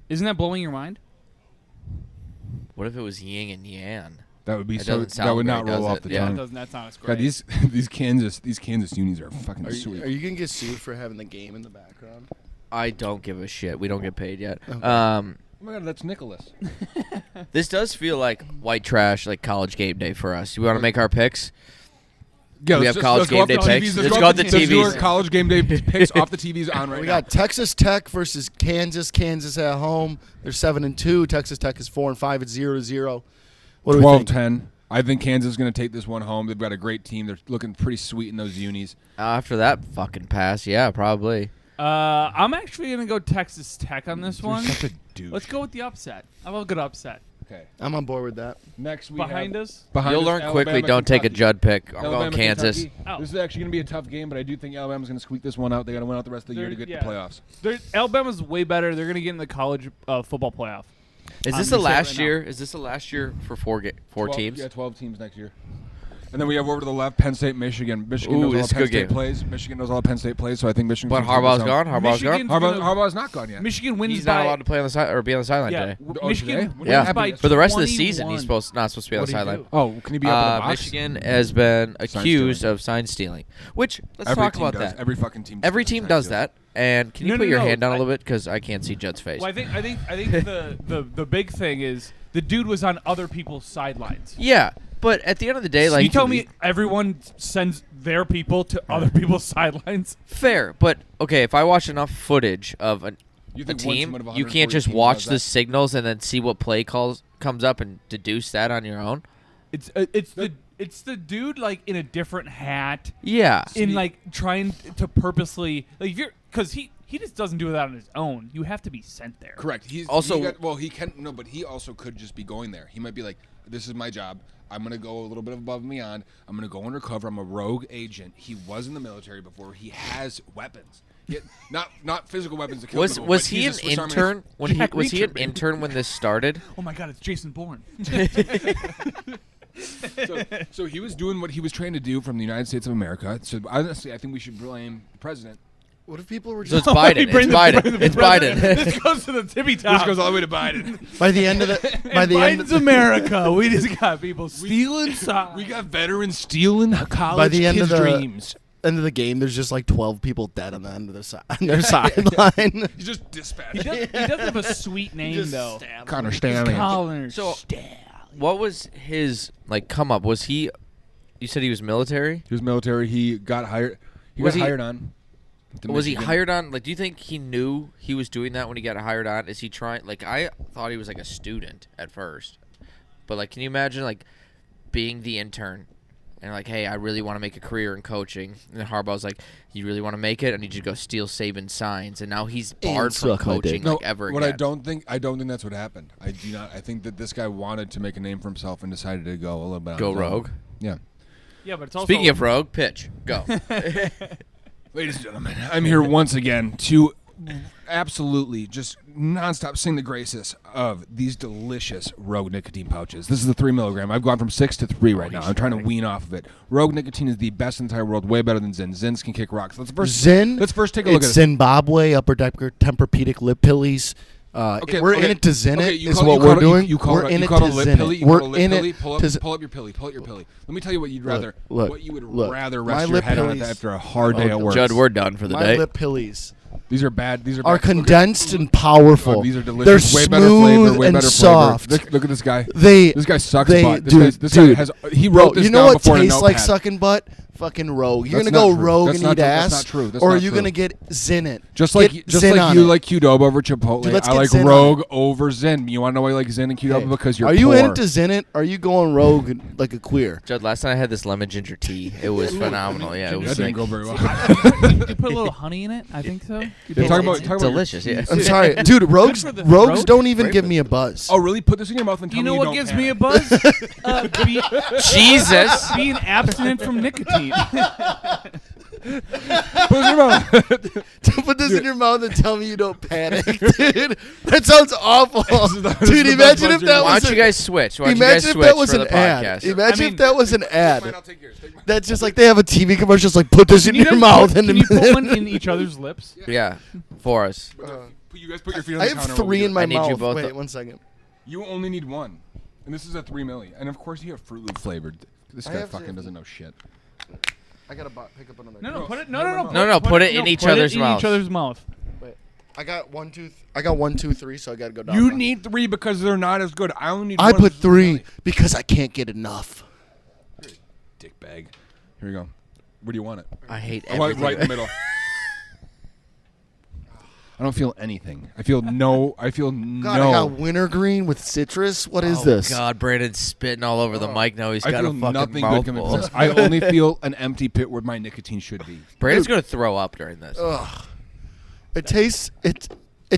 Speaker 2: Isn't that blowing your mind?
Speaker 3: What if it was yin and yang?
Speaker 1: That would be
Speaker 3: That
Speaker 1: so.
Speaker 3: doesn't sound
Speaker 1: That would
Speaker 3: great,
Speaker 1: not roll
Speaker 3: does
Speaker 1: off
Speaker 3: it?
Speaker 1: the
Speaker 3: Yeah.
Speaker 2: That
Speaker 1: tongue.
Speaker 2: doesn't. That sounds
Speaker 1: God,
Speaker 2: great.
Speaker 1: these Kansas unis are fucking sweet.
Speaker 4: Are you gonna get sued for having the game in the background?
Speaker 3: I don't give a shit. We don't get paid yet.
Speaker 4: Okay.
Speaker 1: Oh my God, that's Nicholas.
Speaker 3: This does feel like white trash, like college game day for us. You want to make our picks?
Speaker 1: Yeah,
Speaker 3: We
Speaker 1: let's
Speaker 3: have
Speaker 1: just-
Speaker 3: college
Speaker 1: let's go
Speaker 3: game
Speaker 1: off
Speaker 3: day
Speaker 1: the
Speaker 3: picks.
Speaker 1: TVs.
Speaker 3: Let's go off the
Speaker 1: Let's do our
Speaker 3: TVs.
Speaker 1: college game day picks off the TVs on right
Speaker 4: We
Speaker 1: now.
Speaker 4: got Texas Tech versus Kansas. Kansas at home. They're 7-2. Texas Tech is 4-5. It's 0-0. What do we think?
Speaker 1: 12-10. I think Kansas is going to take this one home. They've got a great team. They're looking pretty sweet in those unis.
Speaker 3: After that fucking pass, yeah, probably.
Speaker 2: I'm actually gonna go Texas Tech on this one.
Speaker 1: You're such a douche.
Speaker 2: Let's go with the upset. How about a good upset?
Speaker 1: Okay.
Speaker 4: I'm on board with that.
Speaker 1: Next we
Speaker 2: Behind
Speaker 1: have
Speaker 2: us.
Speaker 3: You'll learn quickly. Don't take a Judd pick. I'm going Kansas.
Speaker 1: Kentucky.
Speaker 2: Oh.
Speaker 1: This is actually going to be a tough game, but I do think Alabama's going to squeak this one out. They got to win out the rest of the year to get
Speaker 2: Yeah.
Speaker 1: the playoffs.
Speaker 2: Alabama's way better. They're gonna get in the college football playoff.
Speaker 3: Is
Speaker 2: I'm
Speaker 3: this the
Speaker 2: gonna say it
Speaker 3: last
Speaker 2: right now.
Speaker 3: year? Is this the last year for four
Speaker 1: 12
Speaker 3: teams?
Speaker 1: Yeah, 12 teams next year. And then we have over to the left, Penn State, Michigan. Michigan
Speaker 3: Ooh,
Speaker 1: knows all
Speaker 3: this is a
Speaker 1: Penn
Speaker 3: good
Speaker 1: State
Speaker 3: game.
Speaker 1: plays. Michigan knows all Penn State plays, so I think Michigan.
Speaker 3: But Harbaugh's gone. Harbaugh's gone.
Speaker 2: Michigan's gonna-
Speaker 1: Harbaugh's not gone yet.
Speaker 2: Michigan wins
Speaker 3: He's
Speaker 2: by.
Speaker 3: not allowed to play on the side or be on the sideline
Speaker 2: yeah,
Speaker 3: today.
Speaker 1: Oh,
Speaker 2: Michigan
Speaker 1: today?
Speaker 2: wins
Speaker 3: Yeah,
Speaker 2: by
Speaker 3: for the rest of the season,
Speaker 2: 21.
Speaker 3: he's not supposed to be on the
Speaker 4: What do you
Speaker 3: sideline.
Speaker 4: do?
Speaker 1: Oh, can he be up in the box?
Speaker 3: Michigan has been accused
Speaker 1: stealing.
Speaker 3: of sign stealing. Which let's
Speaker 1: Every
Speaker 3: talk
Speaker 1: team
Speaker 3: about
Speaker 1: does.
Speaker 3: that.
Speaker 1: Every fucking team.
Speaker 3: Every team does that. And can you
Speaker 2: No,
Speaker 3: put
Speaker 2: no,
Speaker 3: your
Speaker 2: no.
Speaker 3: hand down a little bit because I can't see Judd's face?
Speaker 2: Well, I think the big thing is the dude was on other people's sidelines.
Speaker 3: Yeah, but at the end of the day, like
Speaker 2: you tell me everyone sends their people to other people's sidelines.
Speaker 3: fair. But okay, if I watch enough footage of a
Speaker 1: You
Speaker 3: a
Speaker 1: think one
Speaker 3: team,
Speaker 1: of
Speaker 3: you
Speaker 1: 140
Speaker 3: can't just
Speaker 1: teams
Speaker 3: watch
Speaker 1: does
Speaker 3: the
Speaker 1: that?
Speaker 3: signals and then see what play calls comes up and deduce that on your own.
Speaker 2: It's the dude like in a different hat,
Speaker 3: Yeah,
Speaker 2: in like trying to purposely like if you're because he just doesn't do that on his own. You have to be sent there.
Speaker 1: Correct. He's
Speaker 3: Also-
Speaker 1: he can no, but he also could just be going there. He might be like, "This is my job. I'm gonna go a little bit above and beyond. I'm gonna go undercover. I'm a rogue agent. He was in the military before. He has weapons. Yet, not physical weapons to kill
Speaker 3: was
Speaker 1: people,
Speaker 3: was
Speaker 1: but
Speaker 3: he
Speaker 1: he's
Speaker 3: an
Speaker 1: a Swiss Army
Speaker 3: intern when he
Speaker 2: Jack
Speaker 3: was he an
Speaker 2: Reacher, baby.
Speaker 3: intern when this started?
Speaker 2: Oh my God, it's Jason Bourne.
Speaker 1: So he was doing what he was trained to do from the United States of America. So honestly, I think we should blame the president.
Speaker 4: What if people were
Speaker 3: So
Speaker 4: just
Speaker 3: it's Biden. It's Biden. It's Biden.
Speaker 2: This goes to the tippy top.
Speaker 1: This goes all the way to Biden.
Speaker 4: by the end of the by the end
Speaker 2: Biden's America. We just got people stealing signs.
Speaker 1: We got veterans stealing college
Speaker 4: By the end
Speaker 1: kids'
Speaker 4: of the-
Speaker 1: dreams.
Speaker 4: end of the game, there's just like 12 people dead on the end of their sideline.
Speaker 1: He's just dispatched.
Speaker 2: He doesn't have a sweet name though.
Speaker 1: Connor Stanley.
Speaker 2: Colin
Speaker 3: So, what was his like come up? Was he? You said he was military.
Speaker 1: He was military. He got hired. He
Speaker 3: Was
Speaker 1: got
Speaker 3: he-
Speaker 1: hired on. to
Speaker 3: Was he
Speaker 1: Michigan.
Speaker 3: hired on? Like, do you think he knew he was doing that when he got hired on? Is he trying? Like, I thought he was like a student at first, but like, can you imagine like being the intern and like, hey, I really want to make a career in coaching, and then Harbaugh's like, you really want to make it? I need you to go steal Saban signs, and now he's barred from
Speaker 4: suck my dick.
Speaker 3: coaching
Speaker 1: No,
Speaker 3: like ever
Speaker 1: what
Speaker 3: again.
Speaker 1: I don't think that's what happened. I do not. I think that this guy wanted to make a name for himself and decided to go a little bit on
Speaker 3: Go
Speaker 1: his own.
Speaker 3: rogue.
Speaker 1: Yeah.
Speaker 2: Yeah, but it's
Speaker 3: Speaking of rogue, pitch go.
Speaker 1: Ladies and gentlemen, I'm here once again to absolutely just nonstop sing the graces of these delicious Rogue nicotine pouches. This is the 3 milligram. I've gone from 6 to 3 right now. I'm trying to wean off of it. Rogue nicotine is the best in the entire world, way better than Zyn. Zyns can kick rocks. Let's first take a look at it.
Speaker 4: Zimbabwe Upper Tempur-Pedic lip pillies. We're in it to Zyn it. Is what we're doing. We're in it to Zyn it. We're in it.
Speaker 1: Pull up your pilly. Let me tell you what you'd rather. What you would rather rest your head on after a hard day at work.
Speaker 3: Judd, we're done for the
Speaker 4: My
Speaker 3: day.
Speaker 4: lip pillies
Speaker 1: These are bad. These
Speaker 4: are condensed and powerful.
Speaker 1: Oh, these are delicious.
Speaker 4: They're
Speaker 1: way better
Speaker 4: smooth
Speaker 1: flavor. Way
Speaker 4: and
Speaker 1: better
Speaker 4: soft.
Speaker 1: flavor. Look at this guy.
Speaker 4: This
Speaker 1: guy sucks butt.
Speaker 4: Dude,
Speaker 1: This guy has. He wrote this
Speaker 4: you know
Speaker 1: down
Speaker 4: what
Speaker 1: before in a
Speaker 4: tastes like
Speaker 1: notepad.
Speaker 4: sucking butt? Fucking Rogue. You're
Speaker 1: That's
Speaker 4: gonna go
Speaker 1: not true.
Speaker 4: Rogue
Speaker 1: That's
Speaker 4: and
Speaker 1: not
Speaker 4: eat
Speaker 1: true.
Speaker 4: ass,
Speaker 1: That's not true. That's
Speaker 4: or
Speaker 1: not
Speaker 4: are you
Speaker 1: true.
Speaker 4: gonna get Zyn it?
Speaker 1: Just
Speaker 4: Get
Speaker 1: like
Speaker 4: Zyn on
Speaker 1: you
Speaker 4: it.
Speaker 1: like Qdoba over Chipotle,
Speaker 4: Dude, let's
Speaker 1: I
Speaker 4: get
Speaker 1: like
Speaker 4: Zyn on
Speaker 1: Rogue over Zyn. You want to know why I like Zyn and Qdoba? Because you're
Speaker 4: Are you
Speaker 1: poor.
Speaker 4: into Zyn it? Are you going Rogue like a queer?
Speaker 3: Judd, last night I had this lemon ginger tea. It was phenomenal. Yeah, it was
Speaker 1: That didn't
Speaker 3: sick.
Speaker 1: go very well.
Speaker 5: You put a little honey in it. I think so.
Speaker 1: Talk about
Speaker 3: delicious. Yeah.
Speaker 4: I'm sorry, dude. Rogues
Speaker 5: for the
Speaker 4: Rogues
Speaker 5: throat.
Speaker 4: don't even give me a buzz.
Speaker 1: Oh, really? Put this in your mouth and tell
Speaker 5: You
Speaker 1: me
Speaker 5: know
Speaker 1: you
Speaker 5: what
Speaker 1: don't
Speaker 5: gives
Speaker 1: panic.
Speaker 5: me a buzz?
Speaker 3: Jesus.
Speaker 5: Being abstinent from nicotine.
Speaker 1: Put this in your mouth.
Speaker 4: Put this in your mouth and tell me you don't panic, dude. That sounds awful,
Speaker 1: this
Speaker 4: dude.
Speaker 1: is the
Speaker 4: Imagine
Speaker 1: best
Speaker 4: if that
Speaker 3: Why
Speaker 4: was
Speaker 3: don't you guys switch? Why don't you
Speaker 4: Imagine
Speaker 3: guys
Speaker 4: if
Speaker 3: switch
Speaker 4: that was
Speaker 3: for
Speaker 4: an
Speaker 3: the
Speaker 4: ad.
Speaker 3: podcast?
Speaker 4: Imagine if that was an
Speaker 1: Fine,
Speaker 4: ad.
Speaker 1: I'll take yours. Take mine.
Speaker 4: That's just like they have a TV commercial. Just like put this in
Speaker 5: Can you
Speaker 4: your
Speaker 5: guys
Speaker 4: mouth
Speaker 5: put-
Speaker 4: and
Speaker 5: Can you put one in each other's lips?
Speaker 3: Yeah, for us.
Speaker 1: You guys put your feet on
Speaker 4: I
Speaker 1: the
Speaker 4: have
Speaker 1: counter.
Speaker 4: 3 in my
Speaker 3: I need you
Speaker 4: mouth.
Speaker 3: both
Speaker 4: Wait,
Speaker 3: to-
Speaker 4: 1 second.
Speaker 1: You only need 1, and this is a 3 milli. And of course you have Fruit Loop flavored. This
Speaker 4: I
Speaker 1: guy
Speaker 4: have
Speaker 1: fucking
Speaker 4: to-
Speaker 1: doesn't know shit.
Speaker 4: I gotta pick up another.
Speaker 5: No,
Speaker 1: No,
Speaker 5: put it.
Speaker 1: no,
Speaker 5: No.
Speaker 3: No, put it in each other's
Speaker 5: in
Speaker 3: mouth.
Speaker 5: each other's mouth.
Speaker 4: Wait, I got 1, 2. I got 1, 2, 3. So I gotta go down.
Speaker 1: You
Speaker 4: now.
Speaker 1: need 3 because they're not as good. I only need
Speaker 4: I
Speaker 1: 1.
Speaker 4: put
Speaker 1: This is
Speaker 4: 3
Speaker 1: really-
Speaker 4: because I can't get enough.
Speaker 1: Dick bag. Here we go. Where do you want it?
Speaker 3: I hate
Speaker 1: I want it
Speaker 3: everything.
Speaker 1: right in the middle. I don't feel anything. I feel no.
Speaker 4: God, I
Speaker 1: no.
Speaker 4: got wintergreen with citrus. What is
Speaker 3: Oh,
Speaker 4: this?
Speaker 3: God, Brandon's spitting all over the mic now. He's
Speaker 1: I
Speaker 3: got
Speaker 1: feel
Speaker 3: a fucking
Speaker 1: nothing good coming from
Speaker 3: mouthful.
Speaker 1: this. I only feel an empty pit where my nicotine should be.
Speaker 3: Brandon's going to throw up during this.
Speaker 4: Ugh. It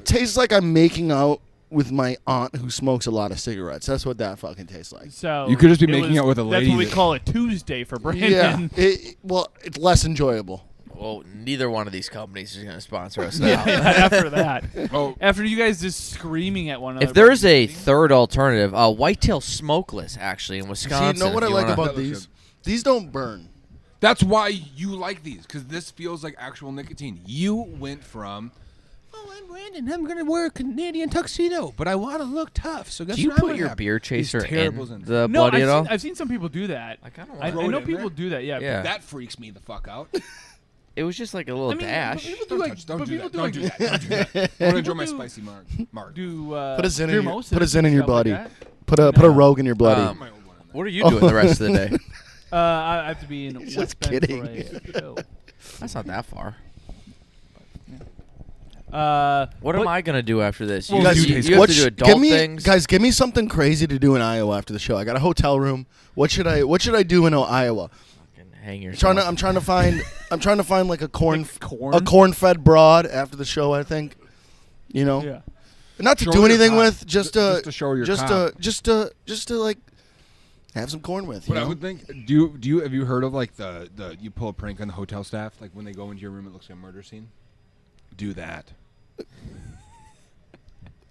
Speaker 4: tastes like I'm making out with my aunt who smokes a lot of cigarettes. That's what that fucking tastes like.
Speaker 5: So
Speaker 1: You could just be
Speaker 5: it
Speaker 1: making
Speaker 5: was-
Speaker 1: out with a lady
Speaker 5: That's what we
Speaker 1: that-
Speaker 5: call a Tuesday for Brandon.
Speaker 4: Yeah. Well, it's less enjoyable.
Speaker 3: Well, neither one of these companies is going to sponsor us
Speaker 5: Yeah,
Speaker 3: now.
Speaker 5: after that.
Speaker 1: Oh,
Speaker 5: After you guys just screaming at one another.
Speaker 3: If there's
Speaker 5: about
Speaker 3: a
Speaker 5: nicotine.
Speaker 3: third alternative, Whitetail Smokeless, actually, in
Speaker 4: See,
Speaker 3: Wisconsin.
Speaker 4: you know what I
Speaker 3: if you
Speaker 4: like
Speaker 3: wanna-
Speaker 4: about
Speaker 1: That looks
Speaker 4: these?
Speaker 1: good.
Speaker 4: These don't burn.
Speaker 1: that's why you like these, because this feels like actual nicotine. You went from, oh, I'm Brandon. I'm gonna wear a Canadian tuxedo, but I want to look tough. So guess
Speaker 3: Do you
Speaker 1: what I'm
Speaker 3: put
Speaker 1: gonna
Speaker 3: your
Speaker 1: have?
Speaker 3: beer
Speaker 1: These
Speaker 3: chaser
Speaker 1: terrible
Speaker 3: in
Speaker 1: Zyns.
Speaker 3: the
Speaker 5: No,
Speaker 3: bloody at all?
Speaker 5: I've seen some people do that.
Speaker 3: I kinda
Speaker 5: I
Speaker 3: wanna
Speaker 5: know
Speaker 1: in
Speaker 5: people
Speaker 1: there?
Speaker 5: do that. Yeah.
Speaker 3: Yeah.
Speaker 1: That freaks me the fuck out.
Speaker 3: It was just like a little
Speaker 5: I mean,
Speaker 3: dash.
Speaker 5: people do
Speaker 1: Don't
Speaker 5: like,
Speaker 1: touch. Don't
Speaker 5: but
Speaker 1: do
Speaker 5: people
Speaker 1: that. Don't do
Speaker 5: like,
Speaker 1: that. Don't do that. I want to enjoy
Speaker 5: People
Speaker 1: my
Speaker 5: do-
Speaker 1: spicy marg.
Speaker 5: Do
Speaker 4: Put a Zyn in
Speaker 5: beer
Speaker 4: your,
Speaker 5: mimosas
Speaker 4: put a Zyn in
Speaker 5: and
Speaker 4: your
Speaker 5: stuff like
Speaker 4: bloody.
Speaker 5: that.
Speaker 4: Put a Rogue in your bloody.
Speaker 3: Um,
Speaker 1: My old one in there.
Speaker 3: What are you doing the rest of the day?
Speaker 5: I have to be in
Speaker 4: Just
Speaker 5: West Bend
Speaker 4: kidding.
Speaker 5: for a show.
Speaker 3: That's not that far. What
Speaker 5: but-
Speaker 3: am I gonna do after this?
Speaker 5: Well,
Speaker 3: You,
Speaker 4: Guys,
Speaker 3: you,
Speaker 5: taste
Speaker 3: you have
Speaker 4: what
Speaker 3: to do
Speaker 4: sh-
Speaker 3: adult
Speaker 4: give me,
Speaker 3: things.
Speaker 4: guys, give me something crazy to do in Iowa after the show. I got a hotel room. What should I do in Iowa?
Speaker 3: Fucking hang yourself.
Speaker 4: I'm trying to find like a corn
Speaker 5: corn?
Speaker 4: fed broad after the show. I think, you know,
Speaker 5: Yeah.
Speaker 4: not to
Speaker 1: Show
Speaker 4: do
Speaker 1: your
Speaker 4: anything
Speaker 1: cock.
Speaker 4: with, just
Speaker 1: to show your cock.
Speaker 4: just to like have some corn with. You
Speaker 1: But I
Speaker 4: know?
Speaker 1: would think, do you have you heard of like the you pull a prank on the hotel staff, like when they go into your room it looks like a murder scene? Do that.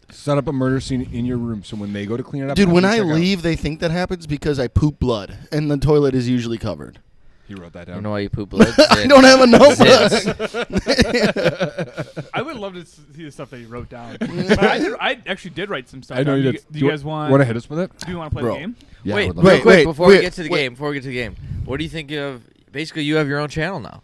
Speaker 1: Set up a murder scene in your room so when they go to clean it up,
Speaker 4: Dude,
Speaker 1: have
Speaker 4: when
Speaker 1: them
Speaker 4: I
Speaker 1: check out.
Speaker 4: leave, they think that happens because I poop blood, and the toilet is usually covered.
Speaker 1: He wrote that
Speaker 3: You
Speaker 1: down.
Speaker 3: know why you poop blood?
Speaker 4: I don't have a notebook.
Speaker 5: I would love to see the stuff that you wrote down. But I actually did write some stuff.
Speaker 1: I know
Speaker 5: down.
Speaker 1: you
Speaker 5: Do
Speaker 1: did.
Speaker 5: Do you guys want?
Speaker 1: Want to hit us with it?
Speaker 5: Do you want to play
Speaker 4: Bro.
Speaker 5: the game?
Speaker 1: Yeah, I
Speaker 3: Wait,
Speaker 1: would love
Speaker 3: real
Speaker 4: Wait,
Speaker 3: quick
Speaker 4: wait,
Speaker 3: before we
Speaker 4: wait,
Speaker 3: get to the
Speaker 4: wait.
Speaker 3: game. Before we get to the game, what do you think of? Basically, you have your own channel now.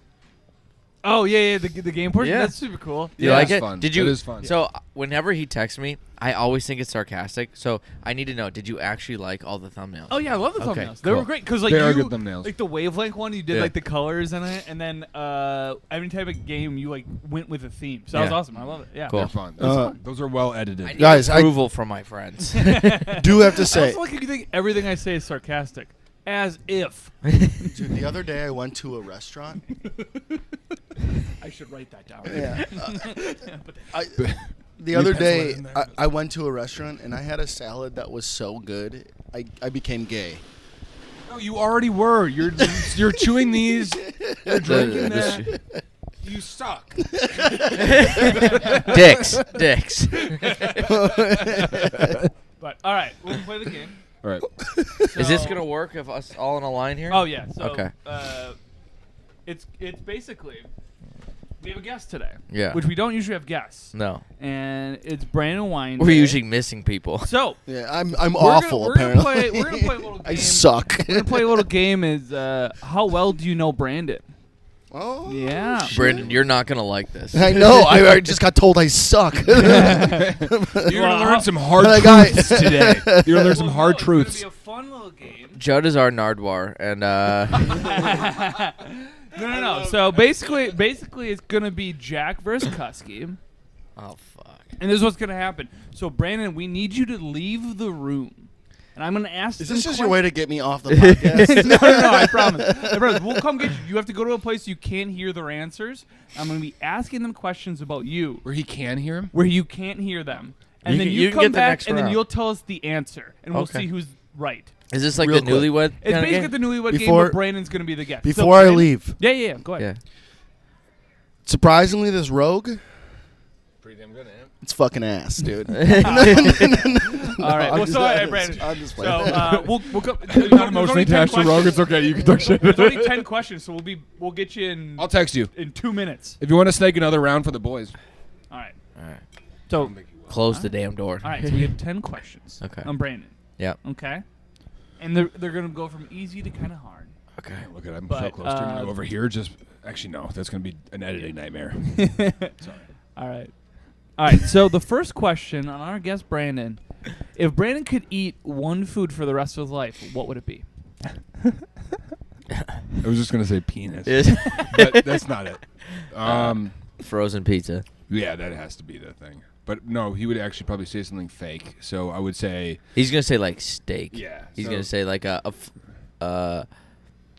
Speaker 5: Oh yeah, the game portion.
Speaker 3: Yeah.
Speaker 5: That's super cool.
Speaker 3: Do you
Speaker 1: Yeah,
Speaker 3: like
Speaker 1: it's
Speaker 3: it?
Speaker 1: fun.
Speaker 3: Did you?
Speaker 1: It is fun.
Speaker 3: So whenever he texts me, I always think it's sarcastic. So I need to know: did you actually like all the thumbnails?
Speaker 5: Oh yeah, I love the
Speaker 3: Okay,
Speaker 5: thumbnails. They were
Speaker 1: cool.
Speaker 5: great because like
Speaker 1: They are
Speaker 5: you,
Speaker 1: good thumbnails.
Speaker 5: like the wavelength one, you did
Speaker 3: Yeah.
Speaker 5: like the colors in it, and then every type of game you like went with a theme. So that was
Speaker 3: Yeah.
Speaker 5: awesome. I love it. Yeah.
Speaker 3: Cool.
Speaker 1: They're fun. Those are well edited.
Speaker 3: I need
Speaker 4: Guys,
Speaker 3: approval from my friends.
Speaker 4: Do have to
Speaker 5: I
Speaker 4: say,
Speaker 5: also like if you think everything I say is sarcastic, as if.
Speaker 4: dude, the other day I went to a restaurant.
Speaker 5: I should write that down.
Speaker 4: Yeah.
Speaker 5: But
Speaker 4: The other
Speaker 1: pencil it
Speaker 4: day,
Speaker 1: in there.
Speaker 4: I went to a restaurant and I had a salad that was so good, I became gay.
Speaker 1: No, you already were. You're chewing these. You're drinking that. You suck.
Speaker 3: Dicks.
Speaker 2: But all right, we'll play the game.
Speaker 1: All right.
Speaker 3: Is this
Speaker 2: So-
Speaker 3: gonna work if us all in a line here?
Speaker 2: Oh yeah. So
Speaker 3: Okay.
Speaker 2: It's basically we have a guest today.
Speaker 3: Yeah.
Speaker 2: Which we don't usually have guests.
Speaker 3: No.
Speaker 2: And it's Brandon Wine.
Speaker 3: We're
Speaker 2: Day.
Speaker 3: usually missing people.
Speaker 2: So
Speaker 4: Yeah, I'm awful. Apparently,
Speaker 2: We're gonna play a little game.
Speaker 4: I suck.
Speaker 2: We're gonna play a little game. Is how well do you know Brandon?
Speaker 4: Oh,
Speaker 2: Yeah.
Speaker 4: shit.
Speaker 3: Brendan, you're not gonna like this.
Speaker 4: I know. I just got told I suck.
Speaker 1: You're gonna learn some hard
Speaker 4: That guy-
Speaker 1: truths today. You're gonna learn some
Speaker 2: Well,
Speaker 1: hard
Speaker 2: no,
Speaker 1: truths.
Speaker 2: It's gonna be a fun little game.
Speaker 3: Judd is our Nardwar, and
Speaker 2: No. So basically, it's gonna be Jack versus Cuske,
Speaker 3: oh fuck.
Speaker 2: and this is what's gonna happen. So Brandon, we need you to leave the room, and I'm gonna ask.
Speaker 4: Is
Speaker 2: some
Speaker 4: this just your way to get me off the podcast?
Speaker 2: no, I promise. We'll come get you. You have to go to a place you can't hear their answers. I'm going to be asking them questions about you
Speaker 1: Where he can hear him.
Speaker 2: where you can't hear them. And
Speaker 3: You
Speaker 2: then
Speaker 3: can-
Speaker 2: you
Speaker 3: you can
Speaker 2: come
Speaker 3: get the
Speaker 2: back
Speaker 3: next
Speaker 2: and then
Speaker 3: round.
Speaker 2: you'll tell us the answer. And we'll
Speaker 3: Okay.
Speaker 2: see who's right.
Speaker 3: Is this like
Speaker 4: Real
Speaker 3: the
Speaker 4: quick.
Speaker 3: newlywed?
Speaker 2: It's
Speaker 3: kinda
Speaker 2: basically
Speaker 3: game?
Speaker 2: the Newly Wed Game,
Speaker 4: Before-
Speaker 2: but Brandon's going to be the guest.
Speaker 4: Before I
Speaker 2: Brandon-
Speaker 4: leave,
Speaker 2: Yeah. Go ahead.
Speaker 3: Yeah.
Speaker 4: surprisingly, this rogue,
Speaker 1: Pretty damn good, man.
Speaker 4: it's fucking ass, dude.
Speaker 2: All right.
Speaker 4: I'm
Speaker 2: Well,
Speaker 4: just-
Speaker 2: so,
Speaker 4: I'm
Speaker 2: Brandon.
Speaker 4: just- I'm just
Speaker 2: So
Speaker 4: playing.
Speaker 2: we'll go.
Speaker 1: Not emotionally attached to Rogue. It's okay. You can talk shit.
Speaker 2: There's only 10 questions, so we'll get you in
Speaker 1: I'll text you
Speaker 2: in 2 minutes.
Speaker 1: if you want to snake another round for the boys.
Speaker 2: All right.
Speaker 3: All right.
Speaker 2: So
Speaker 3: Close the damn door.
Speaker 2: all right. So we have 10 questions.
Speaker 3: Okay.
Speaker 2: On Brandon.
Speaker 3: Yep.
Speaker 2: Okay. And they're gonna go from easy to kind of hard.
Speaker 3: Okay.
Speaker 1: Look at I'm
Speaker 2: But,
Speaker 1: so close to him. Over here. Just actually no. That's gonna be an editing nightmare. Sorry.
Speaker 2: All right. So the first question on our guest Brandon: if Brandon could eat one food for the rest of his life, what would it be?
Speaker 1: I was just gonna say penis,
Speaker 3: Is-
Speaker 1: but that's not it.
Speaker 3: Frozen pizza.
Speaker 1: Yeah, that has to be the thing. But no, he would actually probably say something fake. So I would say,
Speaker 3: He's gonna say like steak.
Speaker 1: yeah.
Speaker 3: He's
Speaker 1: so-
Speaker 3: gonna say like like a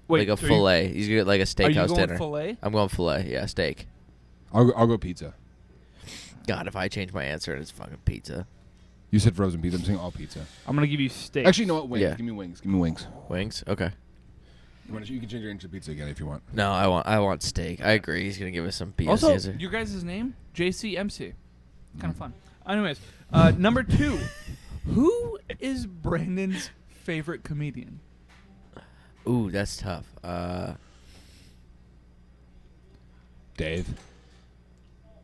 Speaker 2: Wait,
Speaker 3: fillet. He's gonna like a
Speaker 2: Are you
Speaker 3: steakhouse
Speaker 2: going
Speaker 3: dinner.
Speaker 2: fillet?
Speaker 3: I'm going fillet. Yeah, steak.
Speaker 1: I'll go pizza.
Speaker 3: God, if I change my answer and it's fucking pizza.
Speaker 1: You said frozen pizza. I'm saying all pizza.
Speaker 2: I'm gonna give you steak.
Speaker 1: Actually, you know what? Wings.
Speaker 3: Yeah.
Speaker 1: Give me wings. Give me wings.
Speaker 3: Wings. Okay.
Speaker 1: You can change your answer to pizza again if you want.
Speaker 3: No, I want steak. I agree. He's gonna give us some BS
Speaker 2: also,
Speaker 3: answer.
Speaker 2: your guys' name JCMC. Kind of fun. Anyways, number 2. Who is Brandon's favorite comedian?
Speaker 3: Ooh, that's tough.
Speaker 1: Dave.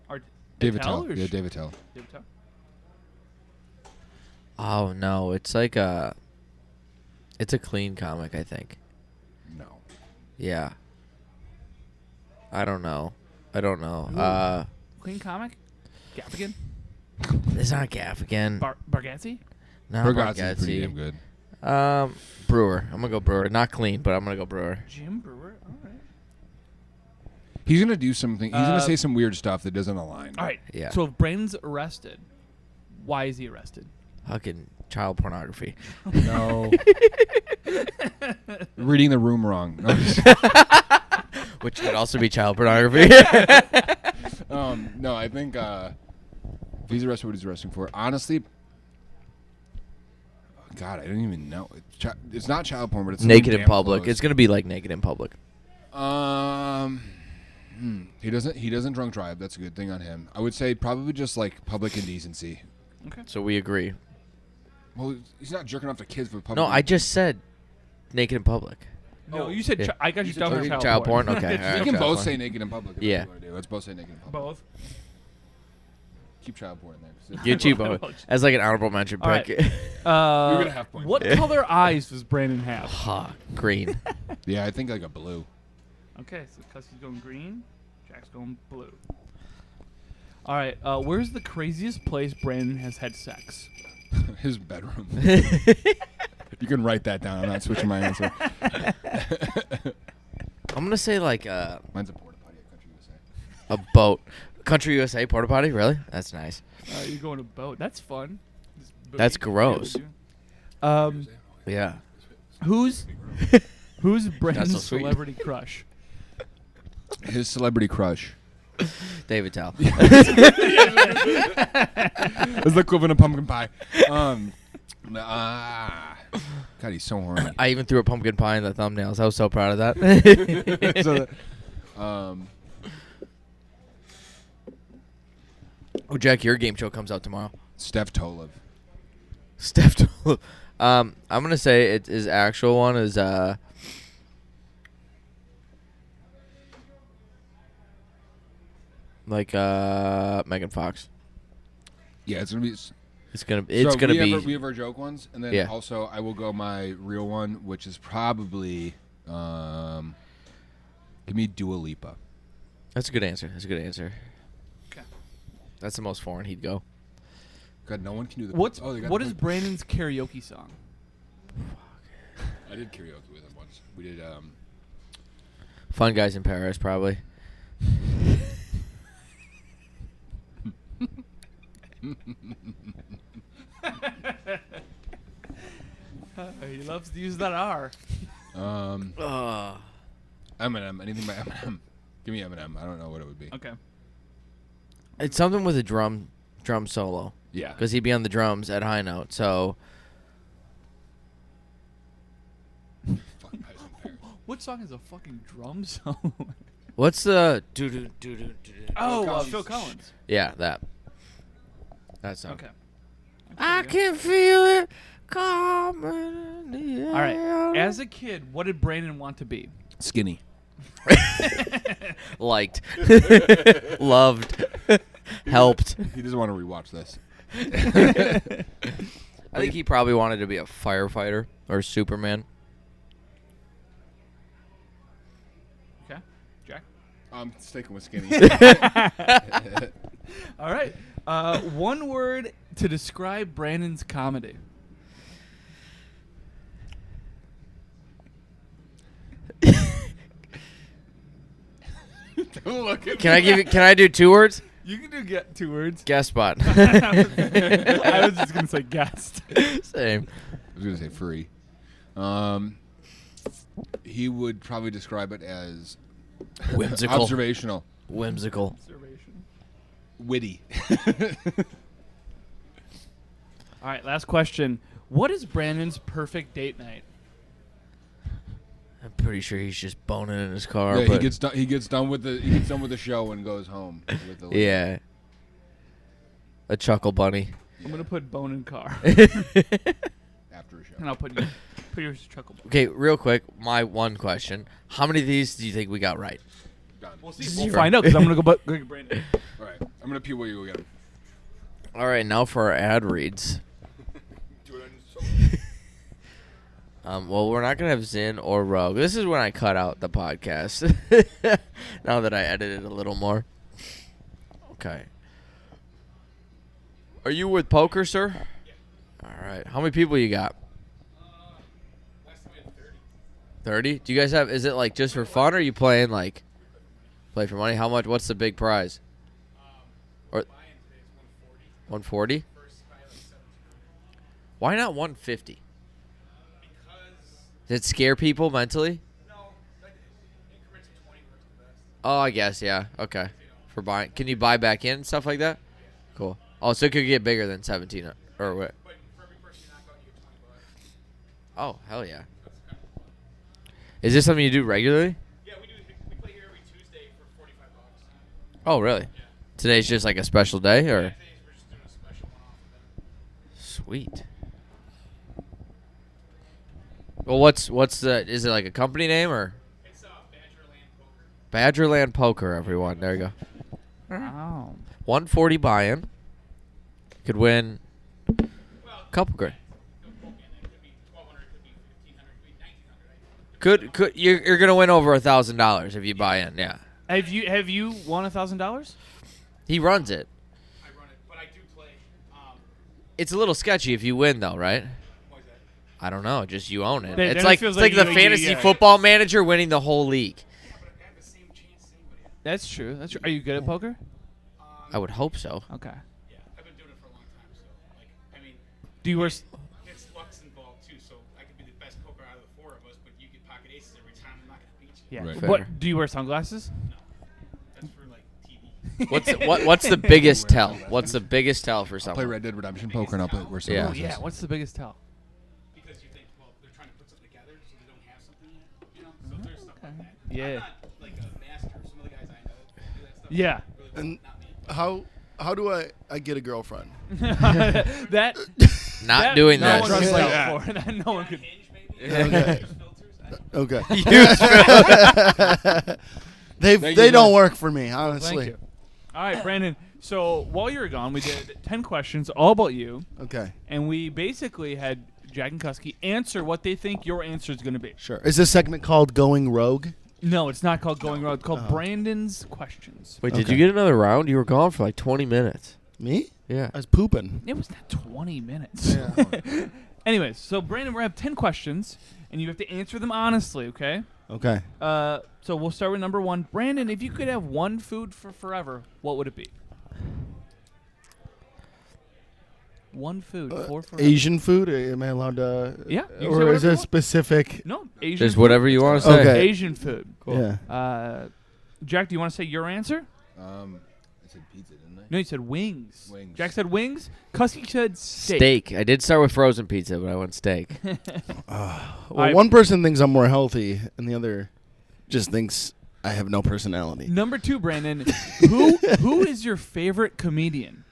Speaker 2: Or
Speaker 1: David
Speaker 2: Attell
Speaker 1: Tell.
Speaker 2: or
Speaker 1: Yeah,
Speaker 2: sh-
Speaker 1: David Tell.
Speaker 2: David Attell?
Speaker 3: Oh no, it's like it's a clean comic, I think.
Speaker 1: No.
Speaker 3: Yeah. I don't know.
Speaker 2: Clean comic? Gaffigan?
Speaker 3: It's not Gaffigan.
Speaker 2: Bargatze?
Speaker 3: No,
Speaker 1: Bergazzi's pretty damn good.
Speaker 3: Brewer. I'm gonna go Brewer. Not clean, but I'm gonna go Brewer.
Speaker 2: Jim Brewer? All right.
Speaker 1: He's gonna do something. He's gonna say some weird stuff that doesn't align.
Speaker 2: All right.
Speaker 3: Yeah.
Speaker 2: So if Brandon's arrested, why is he arrested?
Speaker 3: Fucking child pornography.
Speaker 1: No. Reading the room wrong. No,
Speaker 3: Which could also be child pornography.
Speaker 1: no, I think if he's arrested, what he's arresting for. Honestly, God, I don't even know. It's not child porn, but it's
Speaker 3: Naked
Speaker 1: something
Speaker 3: in
Speaker 1: damn
Speaker 3: public.
Speaker 1: close.
Speaker 3: It's gonna be like naked in public.
Speaker 1: He doesn't drunk drive. That's a good thing on him. I would say probably just like public indecency.
Speaker 2: Okay.
Speaker 3: So we agree.
Speaker 1: Well, he's not jerking off to kids for public.
Speaker 3: No, I just said naked in public.
Speaker 2: No, you said
Speaker 3: Yeah.
Speaker 2: I got you
Speaker 1: said
Speaker 2: down for
Speaker 1: child
Speaker 2: child
Speaker 3: porn?
Speaker 2: porn.
Speaker 3: Okay,
Speaker 1: We
Speaker 3: alright.
Speaker 1: can
Speaker 3: child
Speaker 1: both
Speaker 3: porn.
Speaker 1: say naked in public. If
Speaker 3: Yeah.
Speaker 1: that's what we wanna do. Let's both say naked in public.
Speaker 2: Both.
Speaker 1: Keep child porn in there. 'Cause
Speaker 3: You cheapo. As like an honorable mention
Speaker 2: All right.
Speaker 3: pick.
Speaker 1: You're gonna have points.
Speaker 2: What color eyes does Brandon have?
Speaker 3: Green.
Speaker 1: Yeah, I think like a blue.
Speaker 2: Okay, so Cuske's going green, Jack's going blue. All right, where's the craziest place Brandon has had sex?
Speaker 1: His bedroom. You can write that down. I'm not switching my answer.
Speaker 3: I'm gonna say like
Speaker 1: Mine's a porta potty at Country USA.
Speaker 3: a boat. Country USA porta potty, really? That's nice.
Speaker 2: You're going to boat. That's fun. This boat-
Speaker 3: That's gross.
Speaker 2: Yeah,
Speaker 3: Yeah.
Speaker 2: who's Brandon's
Speaker 3: sweet.
Speaker 2: celebrity crush?
Speaker 1: His celebrity crush.
Speaker 3: David Tell.
Speaker 1: It's the equivalent of pumpkin pie. God, he's so horny.
Speaker 3: I even threw a pumpkin pie in the thumbnails. I was so proud of that.
Speaker 1: So,
Speaker 3: Oh, Jack, your game show comes out tomorrow.
Speaker 1: Steph Tolev.
Speaker 3: Steph. I'm gonna say his actual one is Megan Fox.
Speaker 1: Yeah, it's gonna be.
Speaker 3: It's gonna be.
Speaker 1: We have our joke ones, and then also I will go my real one, which is probably give me Dua Lipa.
Speaker 3: That's a good answer.
Speaker 2: Okay.
Speaker 3: That's the most foreign he'd go.
Speaker 1: God, no one can do the.
Speaker 2: What is Brandon's karaoke song?
Speaker 1: I did karaoke with him once. We did.
Speaker 3: Fun Guys in Paris, probably.
Speaker 2: He loves to use that R.
Speaker 1: Eminem. Anything by Eminem. Give me Eminem. I don't know what it would be.
Speaker 2: Okay.
Speaker 3: It's something with a drum solo.
Speaker 1: Yeah.
Speaker 3: Because he'd be on the drums at high note. So.
Speaker 2: What song is a fucking drum solo?
Speaker 3: What's the
Speaker 2: Oh, Phil Collins.
Speaker 3: Yeah, that song.
Speaker 2: Okay.
Speaker 3: I can feel it coming in the air.
Speaker 2: All right. As a kid, what did Brandon want to be?
Speaker 1: Skinny.
Speaker 3: Liked. Loved. Helped.
Speaker 1: He doesn't want to rewatch this.
Speaker 3: I think he probably wanted to be a firefighter or Superman.
Speaker 2: Okay. Jack?
Speaker 1: I'm sticking with skinny.
Speaker 2: All right. One word to describe Brandon's comedy.
Speaker 1: Don't look at
Speaker 3: Can I do 2 words?
Speaker 2: You can do 2 words.
Speaker 3: Guest spot.
Speaker 2: I was just gonna say guest.
Speaker 3: Same.
Speaker 1: I was gonna say free. He would probably describe it as
Speaker 3: Whimsical.
Speaker 1: observational,
Speaker 3: Whimsical.
Speaker 2: Observation.
Speaker 1: witty.
Speaker 2: All right, last question. What is Brandon's perfect date night?
Speaker 3: I'm pretty sure he's just boning in his car.
Speaker 1: Yeah,
Speaker 3: but
Speaker 1: he gets done with the show and goes home. With the lady.
Speaker 3: yeah. A chuckle bunny.
Speaker 2: I'm gonna put bone in car,
Speaker 1: After a show.
Speaker 2: and I'll put yours chuckle.
Speaker 3: Okay, real quick, my one question. How many of these do you think we got right?
Speaker 1: Done.
Speaker 2: We'll see.
Speaker 3: Zero.
Speaker 2: We'll find out because I'm gonna go get Brandon.
Speaker 1: All right, I'm gonna pee while you go get him.
Speaker 3: All right, now for our ad reads.
Speaker 1: Do it on
Speaker 3: Well, we're not going to have Zin or Rogue. This is when I cut out the podcast. Now that I edited a little more. Okay. Are you with poker, sir? Yeah. All right. How many people you got?
Speaker 6: Last time I had 30.
Speaker 3: 30? Do you guys have, is it like just for fun or are you playing like, play for money? How much, what's the big prize? Or
Speaker 6: Buy-in today is
Speaker 3: 140?
Speaker 6: 140. First buy like 1700.
Speaker 3: Why not 150?
Speaker 6: Because
Speaker 3: Does it scare people mentally?
Speaker 6: no, like increments of 20 works the best.
Speaker 3: Oh, I guess, yeah. Okay. For buying. Can you buy back in and stuff like that? Cool. Oh, so it could get bigger than 17 or what?
Speaker 6: But for every person you knock out, you get $20.
Speaker 3: Oh, hell yeah.
Speaker 6: That's kind of fun.
Speaker 3: Is this something you do regularly?
Speaker 6: Yeah, we play here every Tuesday for $45.
Speaker 3: Oh, really?
Speaker 6: Yeah.
Speaker 3: Today's just like a special day, or?
Speaker 6: Yeah, today we're just doing a special one-off event.
Speaker 3: Sweet. Well, what's the? Is it like a company name or?
Speaker 6: It's Badgerland Poker.
Speaker 3: Badgerland Poker, everyone. There you go.
Speaker 2: Wow.
Speaker 3: 140 buy-in. Could win
Speaker 6: Well,
Speaker 3: a couple grand.
Speaker 6: no poke in. It could be 1200, it could be 1500, it could be 1900.
Speaker 3: Could you're gonna win over $1,000 if you buy in? Yeah.
Speaker 2: Have you won $1,000?
Speaker 3: He runs it.
Speaker 6: I run it, but I do play.
Speaker 3: It's a little sketchy if you win, though, right?
Speaker 6: What is that?
Speaker 3: I don't know. Just you own it.
Speaker 2: Then
Speaker 3: It's
Speaker 2: it
Speaker 3: like
Speaker 2: feels
Speaker 3: it's like
Speaker 2: like
Speaker 3: the
Speaker 2: you-
Speaker 3: fantasy
Speaker 2: yeah.
Speaker 3: football manager winning the whole league.
Speaker 6: Yeah, but I have the same chance as anybody else.
Speaker 2: That's true. That's true. Are you good at poker?
Speaker 3: I would hope so.
Speaker 2: Okay.
Speaker 6: Yeah, I've been doing it for a long time, so like, I mean,
Speaker 2: Do you wear?
Speaker 6: it's luck's involved too. So I could be the best poker out of the four of us, but you get pocket aces every time. I'm not gonna beat you.
Speaker 2: Yeah.
Speaker 1: Right.
Speaker 3: Fair.
Speaker 2: What? Do you wear sunglasses?
Speaker 6: No, that's for like TV.
Speaker 3: What's the biggest tell? What's the biggest tell for
Speaker 1: I'll play
Speaker 3: someone?
Speaker 1: Red Dead Redemption Poker and I'll play where
Speaker 3: Yeah.
Speaker 2: Oh yeah. What's the biggest tell?
Speaker 6: Because you think, well, they're trying to put something together, so they don't have something yet. You know, so there's stuff like that.
Speaker 2: Yeah.
Speaker 6: I'm not like a master. Some of the guys I know do that stuff.
Speaker 2: Yeah.
Speaker 6: Really well,
Speaker 4: And
Speaker 6: not me.
Speaker 4: How do I get a girlfriend?
Speaker 2: that
Speaker 3: Not doing
Speaker 2: no
Speaker 3: that.
Speaker 2: one
Speaker 1: Trust
Speaker 2: could
Speaker 1: like
Speaker 2: sell
Speaker 1: that.
Speaker 2: for. No one could.
Speaker 4: Okay.
Speaker 3: Okay.
Speaker 4: They don't work for me, honestly.
Speaker 2: Thank you. All right, Brandon. So while you were gone, we did 10 questions all about you,
Speaker 4: Okay.
Speaker 2: and we basically had Jack and Cuske answer what they think your answer is going to be.
Speaker 4: Sure. Is this segment called Going Rogue?
Speaker 2: No, it's not called Going Road. It's called
Speaker 4: Oh.
Speaker 2: Brandon's Questions.
Speaker 3: Wait, did
Speaker 4: Okay.
Speaker 3: you get another round? You were gone for like 20 minutes.
Speaker 4: Me?
Speaker 3: Yeah.
Speaker 4: I was pooping.
Speaker 2: It was not 20 minutes. Anyways, so Brandon, we're going to have 10 questions, and you have to answer them honestly, okay?
Speaker 4: Okay.
Speaker 2: So we'll start with number 1. Brandon, if you could have one food for forever, what would it be? One food for forever.
Speaker 4: Asian food? Am I allowed to?
Speaker 2: Yeah, you can say
Speaker 4: Or
Speaker 2: whatever
Speaker 4: is
Speaker 2: you
Speaker 4: it
Speaker 2: want.
Speaker 4: specific?
Speaker 2: No, Asian
Speaker 3: There's
Speaker 2: food.
Speaker 3: whatever you want to say.
Speaker 4: Okay.
Speaker 2: Asian food.
Speaker 4: Yeah.
Speaker 2: Jack, do you want to say your answer?
Speaker 1: I said pizza, didn't I?
Speaker 2: No, you said wings.
Speaker 1: Wings.
Speaker 2: Jack said wings. Cuske said steak.
Speaker 3: Steak. I did start with frozen pizza, but I went steak.
Speaker 4: Well, one person thinks I'm more healthy, and the other just thinks I have no personality.
Speaker 2: Number 2, Brandon. who is your favorite comedian?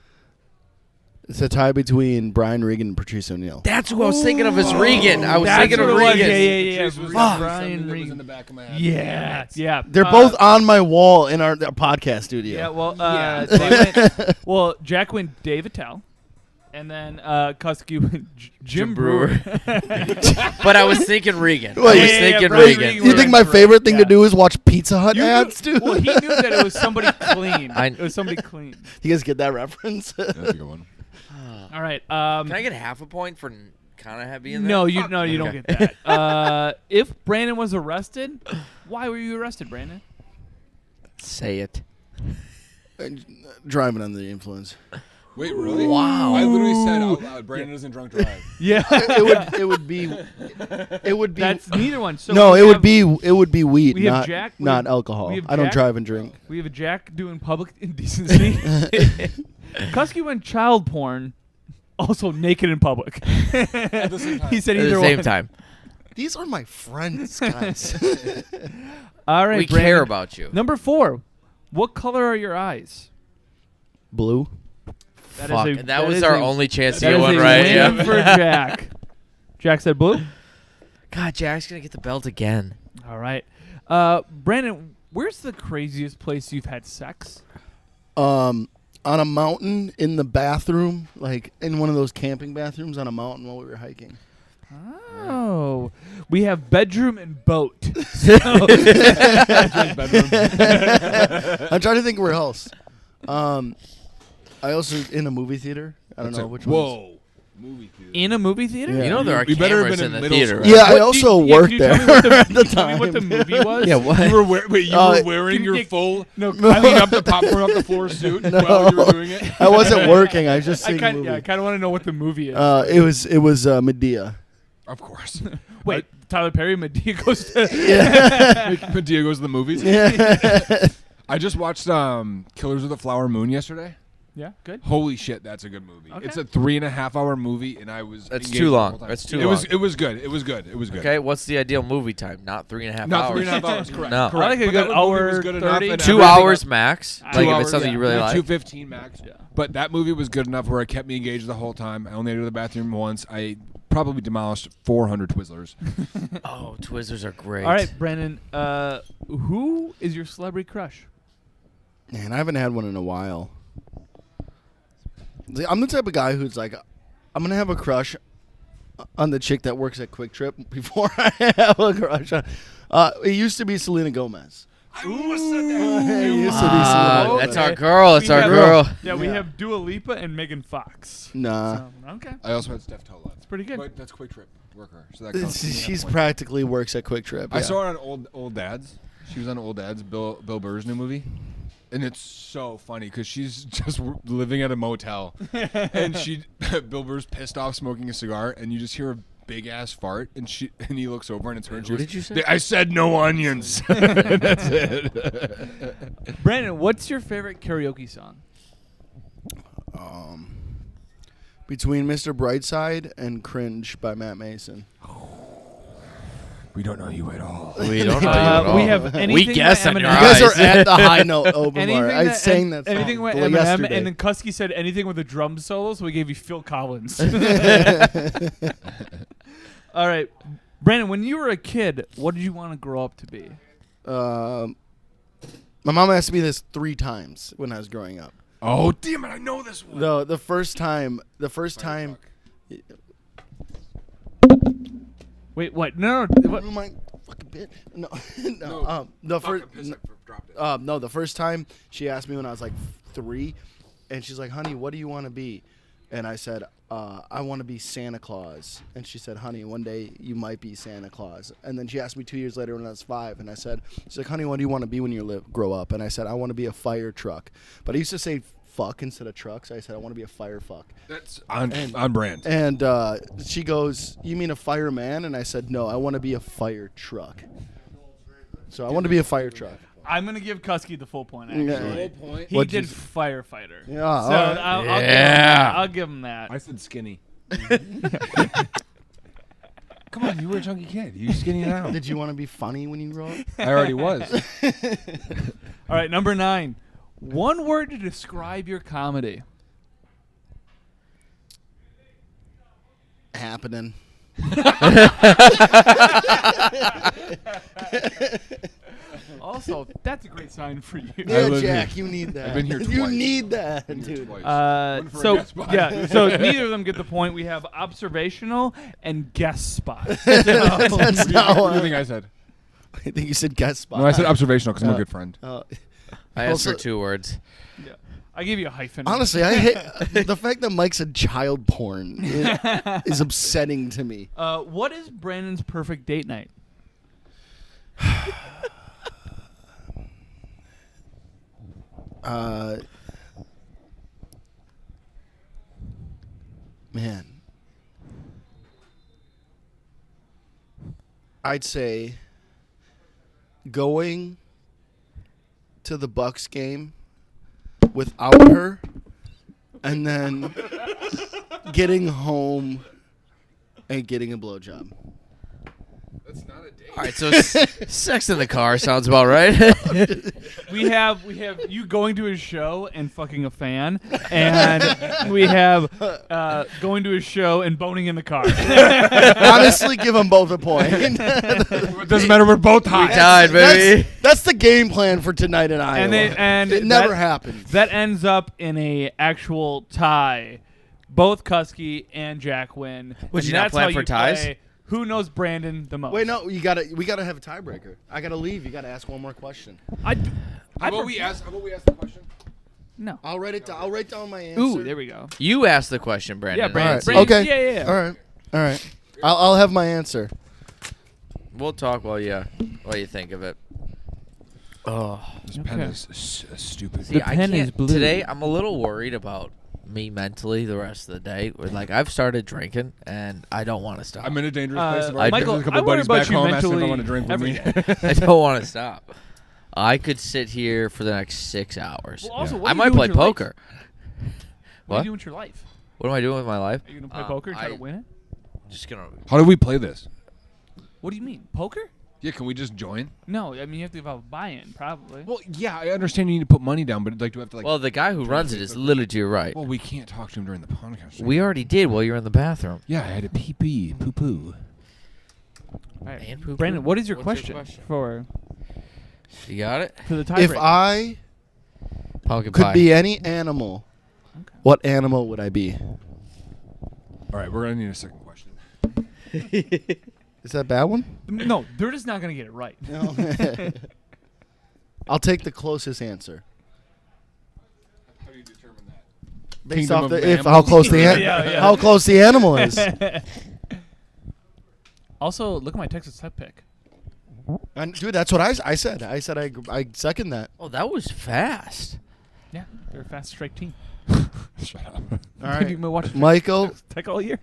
Speaker 4: It's a tie between Brian Regan and Patrice O'Neill.
Speaker 3: That's who I was thinking of as Regan. I was
Speaker 2: That's
Speaker 3: thinking of
Speaker 2: what it was.
Speaker 3: Regan.
Speaker 2: Yeah.
Speaker 1: Patrice was
Speaker 2: Fuck.
Speaker 1: something
Speaker 2: Brian
Speaker 1: that was
Speaker 2: Regan.
Speaker 1: in the back of my head.
Speaker 2: Yeah.
Speaker 4: They're both on my wall in our podcast studio.
Speaker 2: Yeah, well,
Speaker 1: Yeah.
Speaker 2: they went, Jack went Dave Attell, and then Cuske went Jim Brewer.
Speaker 3: But I was thinking Regan.
Speaker 4: Well,
Speaker 3: I was
Speaker 4: yeah,
Speaker 3: thinking
Speaker 2: Brian
Speaker 3: Regan.
Speaker 2: Regan
Speaker 4: You think my favorite thing to do is watch Pizza Hut
Speaker 2: You
Speaker 4: ads,
Speaker 2: knew,
Speaker 4: dude?
Speaker 2: well, he knew that it was somebody clean.
Speaker 3: I-
Speaker 2: It was somebody clean.
Speaker 4: You guys get that reference?
Speaker 1: That's a good one.
Speaker 2: All right.
Speaker 3: Can I get half a point for kind of heavy in there?
Speaker 2: No, you don't
Speaker 3: Okay.
Speaker 2: get that. If Brandon was arrested, why were you arrested, Brandon?
Speaker 3: Say it.
Speaker 4: Driving under the influence.
Speaker 1: Wait, really?
Speaker 3: Wow.
Speaker 1: I literally said out loud, Brandon doesn't drunk drive.
Speaker 2: Yeah.
Speaker 4: It would be.
Speaker 2: That's neither one. So
Speaker 4: no,
Speaker 2: we
Speaker 4: it
Speaker 2: have-
Speaker 4: would be weed,
Speaker 2: we have
Speaker 4: not
Speaker 2: Jack- we
Speaker 4: not
Speaker 2: have-
Speaker 4: alcohol.
Speaker 2: we have
Speaker 4: I don't
Speaker 2: Jack-
Speaker 4: drive and drink.
Speaker 2: We have a Jack doing public indecency. Cuske went child porn, also naked in public.
Speaker 1: At the same time.
Speaker 2: He said
Speaker 3: At
Speaker 2: either
Speaker 3: the same
Speaker 2: one.
Speaker 3: time.
Speaker 4: These are my friends, guys.
Speaker 2: All right,
Speaker 3: We
Speaker 2: Brandon.
Speaker 3: care about you.
Speaker 2: Number 4. What color are your eyes?
Speaker 4: Blue.
Speaker 2: That
Speaker 3: Fuck.
Speaker 2: is a,
Speaker 3: That was
Speaker 2: is
Speaker 3: our
Speaker 2: a-
Speaker 3: only chance to
Speaker 2: that
Speaker 3: get
Speaker 2: is
Speaker 3: one
Speaker 2: a
Speaker 3: right.
Speaker 2: win
Speaker 3: Yeah.
Speaker 2: for Jack. Jack said blue.
Speaker 3: God, Jack's going to get the belt again.
Speaker 2: All right. Brandon, where's the craziest place you've had sex?
Speaker 4: On a mountain in the bathroom, like in one of those camping bathrooms on a mountain while we were hiking.
Speaker 2: Oh, we have bedroom and boat.
Speaker 4: I'm trying to think where else. I also in a movie theater. I don't know which one.
Speaker 1: Whoa. Movie theater.
Speaker 2: In a movie theater?
Speaker 4: Yeah.
Speaker 3: You know there are
Speaker 1: We better have
Speaker 3: cameras
Speaker 1: been
Speaker 3: in
Speaker 1: in
Speaker 3: the
Speaker 1: middle
Speaker 3: theater,
Speaker 1: school.
Speaker 3: right?
Speaker 4: Yeah, I
Speaker 2: What-
Speaker 4: also
Speaker 2: can
Speaker 4: worked
Speaker 2: you
Speaker 4: there
Speaker 2: tell me what the,
Speaker 4: at the
Speaker 2: can you tell me
Speaker 4: time.
Speaker 2: what the movie was?
Speaker 3: Yeah, what?
Speaker 1: You were,
Speaker 4: Uh,
Speaker 1: wearing your
Speaker 2: can-
Speaker 1: full
Speaker 2: No,
Speaker 1: clean up the popcorn off the floor suit while you were doing it.
Speaker 4: I wasn't working. I was just
Speaker 2: I
Speaker 4: seeing
Speaker 2: kind
Speaker 4: a movie.
Speaker 2: of want to know what the movie is.
Speaker 4: It was Medea.
Speaker 1: Of course.
Speaker 2: Wait, Tyler Perry, Medea goes to.
Speaker 1: Medea goes to the movies.
Speaker 4: Yeah.
Speaker 1: I just watched Killers of the Flower Moon yesterday.
Speaker 2: Yeah, good.
Speaker 1: Holy shit, that's a good movie.
Speaker 2: Okay.
Speaker 1: It's a 3.5 hour movie, and I was.
Speaker 3: That's
Speaker 1: engaged
Speaker 3: too
Speaker 1: the
Speaker 3: long.
Speaker 1: whole time.
Speaker 3: That's too
Speaker 1: It was.
Speaker 3: long.
Speaker 1: It was good. It was good. It was good.
Speaker 3: Okay, what's the ideal movie time? Not 3.5
Speaker 1: Not
Speaker 3: hours.
Speaker 1: 3.5 hours. Correct.
Speaker 3: No.
Speaker 1: Correct.
Speaker 2: I like a
Speaker 1: But
Speaker 2: good
Speaker 1: that movie
Speaker 2: hour,
Speaker 1: was good enough,
Speaker 2: 30.
Speaker 1: and
Speaker 3: 2
Speaker 1: everything
Speaker 3: hours
Speaker 1: else-
Speaker 3: max.
Speaker 2: 2
Speaker 3: Like if
Speaker 2: hours,
Speaker 3: it's something
Speaker 2: yeah.
Speaker 3: you really like.
Speaker 1: 2:15 max.
Speaker 2: Yeah.
Speaker 1: But that movie was good enough where it kept me engaged the whole time. I only had to go to the bathroom once. I probably demolished 400 Twizzlers.
Speaker 3: Oh, Twizzlers are great.
Speaker 2: All right, Brandon. Who is your celebrity crush?
Speaker 4: Man, I haven't had one in a while. I'm the type of guy who's like, I'm gonna have a crush on the chick that works at Quick Trip before I have a crush on. It used to be Selena Gomez.
Speaker 1: I almost said
Speaker 4: It used to be Selena Gomez.
Speaker 3: That's our girl. That's
Speaker 2: We
Speaker 3: our
Speaker 2: have-
Speaker 3: girl.
Speaker 2: Yeah, we
Speaker 4: Yeah.
Speaker 2: have Dua Lipa and Megan Fox.
Speaker 4: Nah.
Speaker 2: So, okay,
Speaker 1: I also had Steph Tola.
Speaker 2: that's pretty good.
Speaker 1: But that's Quick Trip worker, so that counts.
Speaker 4: She's practically works at Quick Trip.
Speaker 1: I
Speaker 4: yeah.
Speaker 1: saw her on Old Dads. She was on Old Dads, Bill Burr's new movie, and it's so funny because she's just living at a motel, and Bill Burr's pissed off smoking a cigar, and you just hear a big ass fart, and he looks over and it's her. And she
Speaker 3: What
Speaker 1: goes,
Speaker 3: did you say?
Speaker 1: I said no onions. That's it.
Speaker 2: Brandon, what's your favorite karaoke song?
Speaker 4: Between Mr. Brightside and Cringe by Matt Mason.
Speaker 1: We don't know you at all.
Speaker 3: We don't know you at all.
Speaker 2: We have anything
Speaker 3: We guess
Speaker 2: by
Speaker 3: on
Speaker 2: Eminem.
Speaker 3: your
Speaker 4: You guys
Speaker 3: eyes.
Speaker 4: are at the high note, Omar.
Speaker 2: Anything
Speaker 4: I
Speaker 2: that-
Speaker 4: sang that song
Speaker 2: anything with
Speaker 4: like
Speaker 2: Eminem,
Speaker 4: yesterday.
Speaker 2: and then Cuske said anything with a drum solo, so we gave you Phil Collins. All right, Brandon. When you were a kid, what did you want to grow up to be?
Speaker 4: My mom asked me this 3 times when I was growing up.
Speaker 1: Oh, damn it. I know this one.
Speaker 4: The first time.
Speaker 2: Wait, what? No. What?
Speaker 4: Oh my fucking bitch. No,
Speaker 1: No.
Speaker 4: the
Speaker 1: Fuck,
Speaker 4: first.
Speaker 1: I'm pissed I dropped it.
Speaker 4: No, the first time she asked me when I was like 3, and she's like, "Honey, what do you want to be?" And I said, "I want to be Santa Claus." And she said, "Honey, one day you might be Santa Claus." And then she asked me 2 years later when I was 5, and I said, "She's like, honey, what do you want to be when you grow up?" And I said, "I want to be a fire truck." But I used to say fuck instead of truck, so I said, "I want to be a fire fuck."
Speaker 1: That's on brand.
Speaker 4: And she goes, "You mean a fireman?" And I said, "No, I want to be a fire truck." So I want to be a fire truck.
Speaker 2: I'm gonna give Cuske the full point. Actually,
Speaker 4: Yeah.
Speaker 1: Full point.
Speaker 2: he
Speaker 4: What'd
Speaker 2: did
Speaker 4: you-
Speaker 2: firefighter.
Speaker 4: Yeah,
Speaker 2: So
Speaker 4: all right.
Speaker 2: I'll give him that.
Speaker 1: I said skinny. Come on, you were a chunky kid. You skinny now.
Speaker 4: Did you want to be funny when you grow up?
Speaker 1: I already was.
Speaker 2: All right, number 9. One word to describe your comedy.
Speaker 4: Happening.
Speaker 2: Also, that's a great sign for you.
Speaker 4: Yeah,
Speaker 1: live
Speaker 4: Jack,
Speaker 1: here.
Speaker 4: you need that.
Speaker 1: I've been here
Speaker 4: You
Speaker 1: twice.
Speaker 4: need that,
Speaker 1: Been here
Speaker 4: dude.
Speaker 1: twice. One for a
Speaker 2: So
Speaker 1: guest spot.
Speaker 2: yeah, so neither of them get the point. We have observational and guest spot.
Speaker 4: That's not
Speaker 1: What do you
Speaker 4: what
Speaker 1: think I said?
Speaker 4: I think you said guest spot.
Speaker 1: No, I said observational because I'm a good friend.
Speaker 3: I asked for
Speaker 4: Also-
Speaker 3: 2 words.
Speaker 2: Yeah. I gave you a hyphen.
Speaker 4: Honestly, I hate the fact that Mike said child porn is upsetting to me.
Speaker 2: What is Brandon's perfect date night?
Speaker 4: Man, I'd say going to the Bucks game without her, and then getting home and getting a blowjob.
Speaker 1: That's not a date.
Speaker 3: All right, so sex in the car sounds about right.
Speaker 2: We have you going to his show and fucking a fan, and we have going to his show and boning in the car.
Speaker 4: Honestly, give them both a point.
Speaker 1: It doesn't matter. We're both high.
Speaker 3: Died, baby.
Speaker 4: That's the game plan for tonight in Iowa.
Speaker 2: and
Speaker 4: it never happens.
Speaker 2: That ends up in a actual tie. Both Cuske and Jack win.
Speaker 3: Would
Speaker 2: And
Speaker 3: you not
Speaker 2: that's
Speaker 3: plan
Speaker 2: how
Speaker 3: for
Speaker 2: you
Speaker 3: ties?
Speaker 2: play Who knows Brandon the most?
Speaker 4: Wait, no, we gotta have a tiebreaker. I gotta leave. You gotta ask one more question.
Speaker 2: I
Speaker 1: How about we ask the question?
Speaker 2: No.
Speaker 4: I'll write it down. I'll write down my answer.
Speaker 2: Ooh, there we go.
Speaker 3: You asked the question, Brandon.
Speaker 2: Yeah, Brandon.
Speaker 4: All right.
Speaker 2: Brandon-
Speaker 4: Okay.
Speaker 2: Yeah.
Speaker 4: All right. I'll have my answer.
Speaker 3: We'll talk while you think of it.
Speaker 4: Oh,
Speaker 1: This pen
Speaker 2: Okay.
Speaker 1: is stupid.
Speaker 3: See,
Speaker 2: The
Speaker 3: I
Speaker 2: pen
Speaker 3: can't,
Speaker 2: is blue.
Speaker 3: Today, I'm a little worried about me mentally the rest of the day. Like, I've started drinking, and I don't want to stop.
Speaker 1: I'm in a dangerous place. I've
Speaker 3: I-
Speaker 1: already
Speaker 2: Michael,
Speaker 1: got a couple
Speaker 2: I worry
Speaker 1: buddies
Speaker 2: about
Speaker 1: back
Speaker 2: you
Speaker 1: home asking if I
Speaker 2: mentally
Speaker 1: want to drink with
Speaker 2: every
Speaker 1: me.
Speaker 2: day.
Speaker 3: I don't want to stop. I could sit here for the next 6 hours.
Speaker 2: Well, also,
Speaker 1: Yeah.
Speaker 2: what
Speaker 3: I
Speaker 2: do you
Speaker 3: might
Speaker 2: do
Speaker 3: play
Speaker 2: with your life?
Speaker 3: poker.
Speaker 2: What are
Speaker 3: What?
Speaker 2: you doing with your life?
Speaker 3: What am I doing with my life?
Speaker 2: Are you gonna play poker and try to
Speaker 3: I-
Speaker 2: win it?
Speaker 3: Just gonna.
Speaker 1: How do we play this?
Speaker 2: What do you mean, poker?
Speaker 1: Yeah, can we just join?
Speaker 2: No, I mean you have to have a buy-in, probably.
Speaker 1: Well, yeah, I understand you need to put money down, but like, do we have to like?
Speaker 3: Well, the guy who runs it is literally to your right.
Speaker 1: well, we can't talk to him during the podcast.
Speaker 3: We already did while you were in the bathroom.
Speaker 1: Yeah, I had a pee poo poo.
Speaker 2: All right.
Speaker 3: And poo-poo.
Speaker 2: Brandon, what is your
Speaker 3: What's
Speaker 2: question, for
Speaker 3: You got it?
Speaker 2: the tiebreaker?
Speaker 4: if I
Speaker 3: Pumpkin
Speaker 4: could
Speaker 3: pie.
Speaker 4: be any animal,
Speaker 2: Okay.
Speaker 4: what animal would I be?
Speaker 1: All right, we're gonna need a second question.
Speaker 4: Is that a bad one?
Speaker 2: No, they're just not gonna get it right.
Speaker 4: No. I'll take the closest answer.
Speaker 1: How do you determine that?
Speaker 4: Based
Speaker 1: Kingdom
Speaker 4: off
Speaker 1: of
Speaker 4: the if
Speaker 1: Animals?
Speaker 4: how close the
Speaker 2: Yeah.
Speaker 4: how close the animal is.
Speaker 2: Also, look at my Texas Tech pick.
Speaker 4: And, dude, that's what I said. I said I second that.
Speaker 3: Oh, that was fast.
Speaker 2: Yeah, they're a fast strike team.
Speaker 1: Shut up.
Speaker 4: All
Speaker 2: Have you
Speaker 4: right,
Speaker 2: been watching
Speaker 4: Michael,
Speaker 2: Tech all year?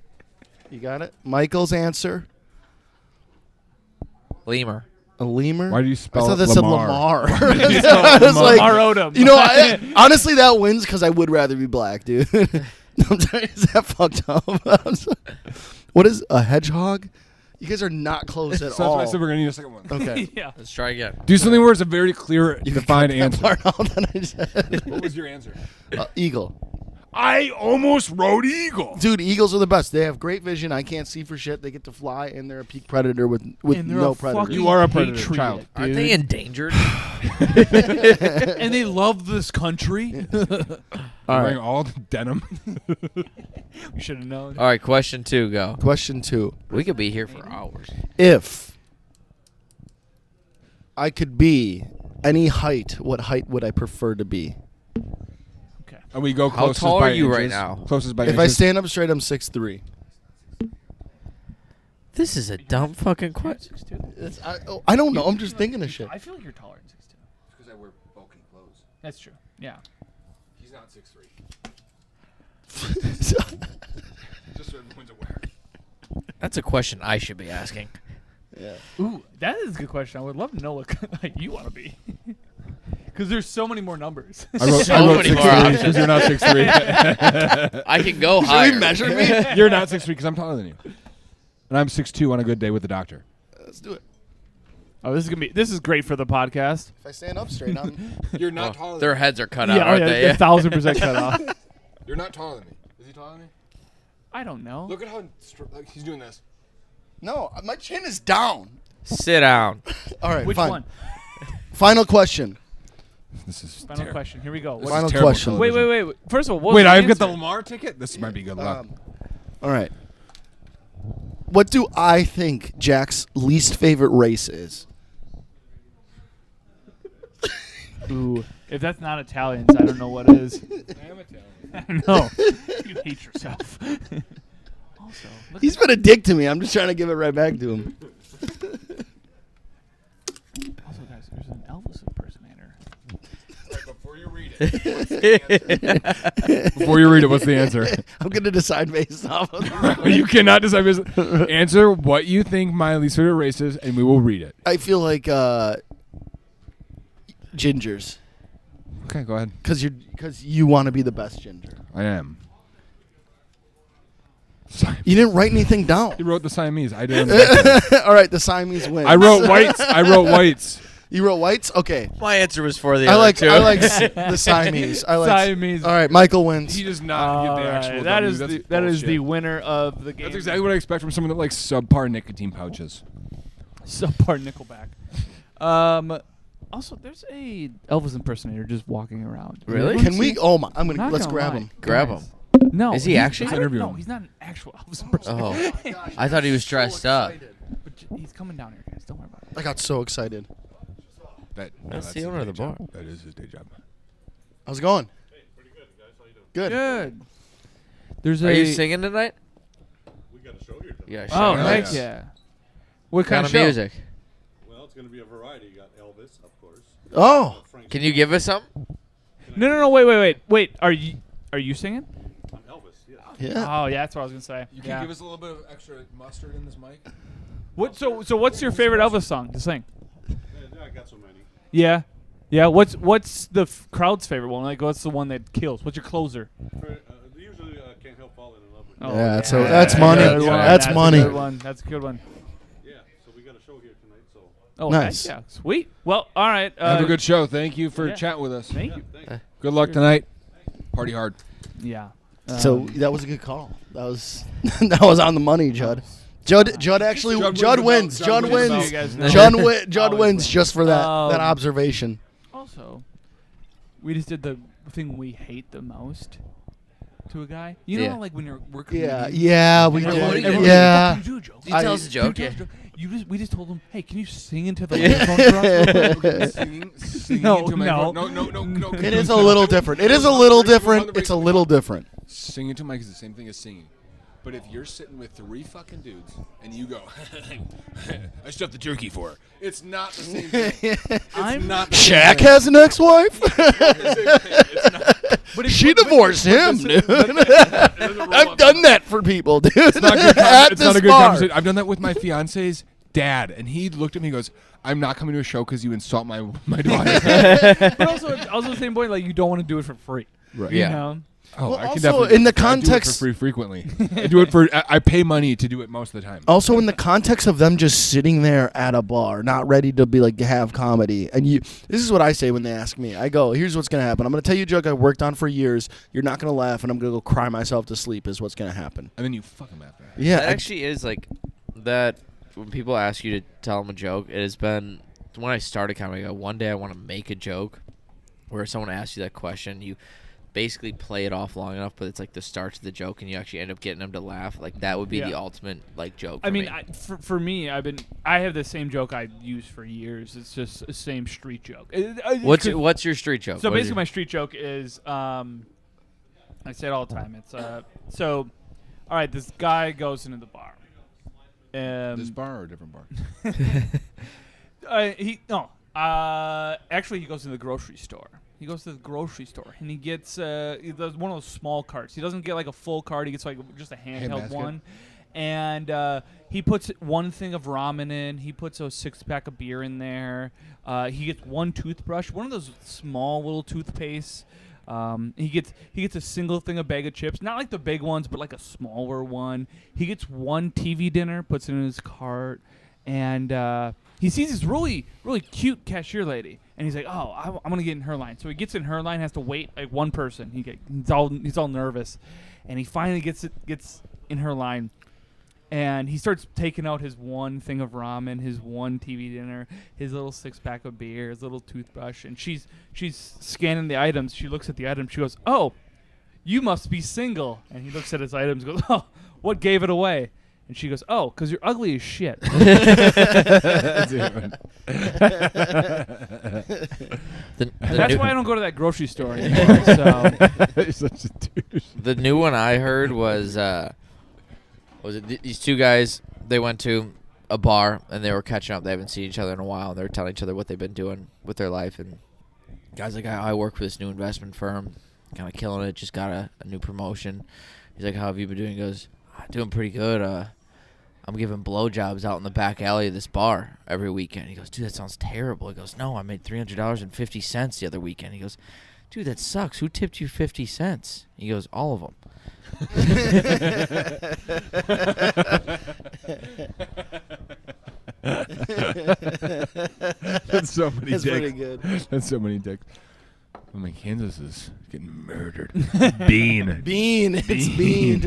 Speaker 4: you got it. Michael's answer:
Speaker 3: Lemur.
Speaker 4: a lemur.
Speaker 1: Why do you
Speaker 4: I
Speaker 1: spell
Speaker 4: thought
Speaker 1: it
Speaker 4: that said
Speaker 1: Lamar?
Speaker 4: Lamar. I was like,
Speaker 2: Lamar Odom.
Speaker 4: you know, honestly, that wins because I would rather be black, dude. I'm sorry, is that fucked up? I'm sorry. What is a hedgehog? You guys are not close at
Speaker 1: So
Speaker 4: all.
Speaker 1: that's why I said we're gonna need a second one.
Speaker 4: Okay.
Speaker 2: Yeah.
Speaker 3: Let's try again.
Speaker 1: Do something where it's a very clear,
Speaker 4: You
Speaker 1: defined
Speaker 4: can cut
Speaker 1: answer.
Speaker 4: that part out that I said.
Speaker 1: What was your answer?
Speaker 4: Eagle.
Speaker 1: I almost wrote eagle.
Speaker 4: Dude, eagles are the best. They have great vision. I can't see for shit. They get to fly, and they're a peak predator with
Speaker 2: And they're
Speaker 4: no
Speaker 2: a
Speaker 4: predators.
Speaker 2: fucking
Speaker 1: You are a predator,
Speaker 2: patriot,
Speaker 1: child.
Speaker 3: Aren't
Speaker 2: dude.
Speaker 3: they endangered?
Speaker 2: And they love this country.
Speaker 4: All
Speaker 1: Wearing
Speaker 4: right.
Speaker 1: all denim.
Speaker 2: We should have known.
Speaker 3: All right, question 2, go.
Speaker 4: Question 2.
Speaker 3: We could be here for hours.
Speaker 4: If I could be any height, what height would I prefer to be?
Speaker 2: Okay.
Speaker 1: And we go
Speaker 3: How
Speaker 1: closest
Speaker 3: tall
Speaker 1: by
Speaker 3: are you right
Speaker 1: inches.
Speaker 3: now?
Speaker 1: Closest by
Speaker 4: If I
Speaker 1: inches.
Speaker 4: stand up straight, I'm 6'3".
Speaker 3: This is a dumb fucking question.
Speaker 2: 6'2"?
Speaker 4: I don't know. I'm just thinking of shit.
Speaker 2: I feel like you're taller than 6'2".
Speaker 1: Because I wear bulky clothes.
Speaker 2: That's true. Yeah.
Speaker 1: He's not 6'3". Just so everyone's aware.
Speaker 3: That's a question I should be asking.
Speaker 4: Yeah.
Speaker 2: Ooh, that is a good question. I would love to know what height you want to be. Because there's so many more numbers.
Speaker 1: I wrote
Speaker 3: So many
Speaker 1: 6'3"
Speaker 3: more options.
Speaker 1: because you're not 6'3".
Speaker 3: I can go
Speaker 4: Should
Speaker 3: higher.
Speaker 4: we measure me?
Speaker 1: You're not 6'3" because I'm taller than you. And I'm 6'2" on a good day with the doctor.
Speaker 4: Let's do it.
Speaker 2: Oh, this is great for the podcast.
Speaker 4: If I stand up straight, I'm.
Speaker 1: You're
Speaker 3: Well,
Speaker 1: not taller
Speaker 3: their
Speaker 1: than me.
Speaker 3: heads are cut out,
Speaker 2: Yeah,
Speaker 3: aren't they?
Speaker 2: 1,000% cut off.
Speaker 1: You're not taller than me. Is he taller than me?
Speaker 2: I don't know.
Speaker 1: Look at how like, he's doing this.
Speaker 4: No, my chin is down.
Speaker 3: Sit down.
Speaker 4: All right,
Speaker 2: Which
Speaker 4: fine.
Speaker 2: one?
Speaker 4: Final question.
Speaker 1: This is
Speaker 2: Final
Speaker 1: terrible.
Speaker 2: question. Here we go.
Speaker 1: This is
Speaker 4: Final
Speaker 1: terrible
Speaker 4: question.
Speaker 1: television.
Speaker 2: Wait. First of all, what's
Speaker 1: Wait,
Speaker 2: the
Speaker 1: I've got the
Speaker 2: answer?
Speaker 1: Lamar ticket. This might be good luck.
Speaker 4: All right. What do I think Jack's least favorite race is?
Speaker 2: Ooh, if that's not Italians, I don't know what is.
Speaker 1: I am Italian.
Speaker 2: I know. You hate yourself. Also, look
Speaker 4: He's been a dick to me. I'm just trying to give it right back to him.
Speaker 2: also, guys, there's an Elvis impersonator.
Speaker 1: Before you read it. Before you read it, what's the answer?
Speaker 4: I'm gonna decide based off of the
Speaker 1: You cannot decide. Answer what you think my least favorite race is, and we will read it.
Speaker 4: I feel like gingers,
Speaker 1: Okay, go ahead.
Speaker 4: because you want to be the best ginger.
Speaker 1: I am.
Speaker 4: You didn't write anything down.
Speaker 1: He wrote the Siamese. I didn't.
Speaker 4: All right, the Siamese win.
Speaker 1: I wrote whites. I wrote whites.
Speaker 4: You wrote whites. Okay.
Speaker 3: My answer was for the
Speaker 4: I
Speaker 3: other
Speaker 4: like
Speaker 3: two.
Speaker 4: the Siamese. I like
Speaker 2: Siamese.
Speaker 4: All right, Michael wins.
Speaker 1: He does not get the actual.
Speaker 2: That
Speaker 1: W.
Speaker 2: is
Speaker 1: That's
Speaker 2: that is the
Speaker 1: bullshit.
Speaker 2: winner of the game.
Speaker 1: That's exactly what I expect from someone that likes subpar nicotine pouches.
Speaker 2: Subpar Nickelback. Also, there's a Elvis impersonator just walking around.
Speaker 3: Really?
Speaker 4: Can we? Oh my! I'm gonna
Speaker 2: Not
Speaker 4: let's
Speaker 2: gonna
Speaker 4: grab
Speaker 2: lie.
Speaker 4: him.
Speaker 3: Grab
Speaker 2: Guys.
Speaker 3: him.
Speaker 2: No.
Speaker 3: Is he
Speaker 2: he's-
Speaker 3: actually?
Speaker 2: I don't
Speaker 1: Interview
Speaker 2: know.
Speaker 1: him.
Speaker 2: He's not an actual Elvis impersonator.
Speaker 3: Oh, I thought he was dressed up.
Speaker 2: But he's coming down here, guys. Don't worry about it.
Speaker 4: I got so excited.
Speaker 3: That's the
Speaker 1: his
Speaker 3: owner of
Speaker 1: day
Speaker 3: the bar.
Speaker 1: job. That is his day job.
Speaker 4: How's it going?
Speaker 6: Pretty good, guys. How you doing?
Speaker 4: Good.
Speaker 2: Good. There's
Speaker 3: Are
Speaker 2: a.
Speaker 3: you singing tonight?
Speaker 6: We got a show here tonight.
Speaker 3: Yeah.
Speaker 2: Oh,
Speaker 3: sure.
Speaker 1: Yeah.
Speaker 2: heck yeah. What
Speaker 3: Kind of
Speaker 2: show?
Speaker 3: music?
Speaker 6: Well, it's going to be a variety. You got Elvis, of course.
Speaker 4: Oh.
Speaker 6: Frank
Speaker 3: Can you give us some?
Speaker 2: No. Wait. Are you singing?
Speaker 6: I'm Elvis, yeah.
Speaker 4: Yeah.
Speaker 2: Oh yeah, that's what I was gonna say.
Speaker 1: You can
Speaker 2: Yeah.
Speaker 1: give us a little bit of extra mustard in this mic.
Speaker 2: What? So what's your favorite Elvis song to sing?
Speaker 6: Yeah, I got so many.
Speaker 2: Yeah. What's the crowd's favorite one? Like, what's the one that kills? What's your closer?
Speaker 6: Usually Can't Help Falling in Love with
Speaker 2: Oh,
Speaker 6: You.
Speaker 4: Yeah, so that's money.
Speaker 2: Good one.
Speaker 4: That's money.
Speaker 2: a good one. That's a good one.
Speaker 6: Yeah, so we got a show here tonight, so
Speaker 2: Oh,
Speaker 4: Nice.
Speaker 2: heck yeah, sweet. Well, all right.
Speaker 1: Have a good show. Thank you for
Speaker 2: yeah.
Speaker 1: chatting with us.
Speaker 2: Thank you.
Speaker 6: thanks.
Speaker 1: Good luck tonight. Party hard.
Speaker 2: Yeah.
Speaker 4: So that was a good call. That was that was on the money, Judd. Judd actually
Speaker 1: Judd
Speaker 4: wins.
Speaker 1: wins the belt.
Speaker 4: Judd
Speaker 1: Judd wins the
Speaker 4: wins.
Speaker 2: You guys know.
Speaker 4: Judd
Speaker 2: Always
Speaker 4: wins
Speaker 2: wins.
Speaker 4: just for that observation.
Speaker 2: Also, we just did the thing we hate the most to a guy. You know,
Speaker 3: Yeah.
Speaker 2: how, like when we're
Speaker 4: Yeah,
Speaker 2: comedians,
Speaker 4: yeah, we
Speaker 3: Everyone-
Speaker 4: did.
Speaker 3: everyone-
Speaker 4: Yeah.
Speaker 2: "Fuck you, do a joke."
Speaker 3: You tell us a joke,
Speaker 2: Dude,
Speaker 3: yeah.
Speaker 2: tell us a joke. We just told him, hey, can you sing into the microphone for us? real quick?"
Speaker 1: Singing
Speaker 2: No,
Speaker 1: into my
Speaker 2: no.
Speaker 1: no.
Speaker 4: It is a little different. It is a little different. It's a little different.
Speaker 1: Singing to Mike is the same thing as singing. But if you're sitting with 3 fucking dudes and you go, I stuffed the turkey for her, it's not the same thing. It's not the same
Speaker 4: Shaq
Speaker 1: thing.
Speaker 4: has an ex-wife.
Speaker 1: It's not.
Speaker 2: But
Speaker 4: She divorced him, dude. I've done that for people, dude.
Speaker 1: It's not good.
Speaker 4: At
Speaker 1: It's not
Speaker 4: this
Speaker 1: a good
Speaker 4: bar.
Speaker 1: conversation. I've done that with my fiance's dad, and he looked at me and goes, I'm not coming to a show because you insult my daughter.
Speaker 2: But also the same point, like, you don't want to do it for free.
Speaker 1: Right.
Speaker 2: You
Speaker 3: Yeah.
Speaker 2: know?
Speaker 1: Oh,
Speaker 4: Well,
Speaker 1: I can
Speaker 4: also,
Speaker 1: definitely
Speaker 4: in the
Speaker 1: I do it
Speaker 4: context-
Speaker 1: for free frequently. I do it for. I pay money to do it most of the time.
Speaker 4: Also, in the context of them just sitting there at a bar, not ready to be like have comedy, and this is what I say when they ask me. I go, "Here's what's gonna happen. I'm gonna tell you a joke I worked on for years. You're not gonna laugh, and I'm gonna go cry myself to sleep. Is what's gonna happen."
Speaker 1: And then you fuck them after.
Speaker 4: Yeah,
Speaker 3: That actually is like that. When people ask you to tell them a joke, it has been when I started comedy. I go, one day I want to make a joke where someone asks you that question, you basically play it off long enough, but it's like the start to the joke, and you actually end up getting them to laugh. Like that would be the ultimate like joke.
Speaker 2: I
Speaker 3: for
Speaker 2: mean,
Speaker 3: me.
Speaker 2: for me, I have the same joke I used for years. It's just the same street joke.
Speaker 3: What's your street joke?
Speaker 2: So
Speaker 3: What is
Speaker 2: basically, my street joke is, I say it all the time. It's so, all right, this guy goes into the bar.
Speaker 1: This bar or a different bar?
Speaker 2: Actually, he goes to the grocery store. He goes to the grocery store and he gets he does one of those small carts. He doesn't get like a full cart. He gets like just a handheld one, and he puts one thing of ramen in. He puts a 6-pack of beer in there. He gets one toothbrush, one of those small little toothpastes. He gets a single thing of bag of chips, not like the big ones, but like a smaller one. He gets one TV dinner, puts it in his cart, and he sees this really cute cashier lady, and he's like, "Oh, I'm gonna get in her line." So he gets in her line, has to wait like one person. He's all nervous, and he finally gets in her line. And he starts taking out his one thing of ramen, his one TV dinner, his little 6-pack of beer, his little toothbrush, and she's scanning the items. She looks at the items. She goes, "Oh, you must be single." And he looks at his items and goes, "Oh, what gave it away?" And she goes, "Oh, 'cause you're ugly as shit."
Speaker 3: The
Speaker 2: That's why I don't go to that grocery store anymore. So
Speaker 1: You're such a douche.
Speaker 3: The new one I heard was these two guys, they went to a bar and they were catching up. They haven't seen each other in a while. They were telling each other what they've been doing with their life. And guy's like, I work for this new investment firm, kind of killing it, just got a new promotion. He's like, "How have you been doing?" He goes, "Doing pretty good. I'm giving blowjobs out in the back alley of this bar every weekend." He goes, "Dude, that sounds terrible." He goes, "No, I made $300.50 the other weekend." He goes, "Dude, that sucks. Who tipped you 50 cents? He goes, "All of them."
Speaker 1: That's so many
Speaker 4: That's
Speaker 1: dicks.
Speaker 4: pretty good.
Speaker 1: That's so many dicks. Oh my, Kansas is getting murdered. Bean.
Speaker 4: Bean. It's Bean.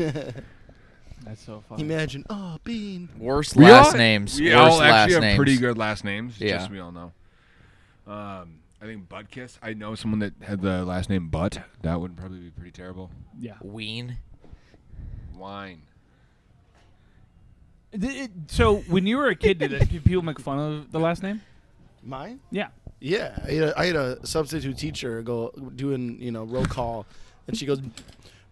Speaker 2: that's so funny.
Speaker 4: Imagine, Bean.
Speaker 3: Worst
Speaker 1: We
Speaker 3: last
Speaker 1: all-
Speaker 3: names.
Speaker 1: We
Speaker 3: Worst
Speaker 1: all
Speaker 3: last
Speaker 1: actually have
Speaker 3: names.
Speaker 1: pretty good last names.
Speaker 3: Yeah.
Speaker 1: Just so we all know. I think Butt Kiss. I know someone that had the last name Butt. That would probably be pretty terrible.
Speaker 2: Yeah.
Speaker 3: Ween.
Speaker 1: Wine.
Speaker 2: So when you were a kid, did people make fun of the last name?
Speaker 4: Mine?
Speaker 2: Yeah.
Speaker 4: Yeah. I had a substitute teacher go doing, roll call, and she goes,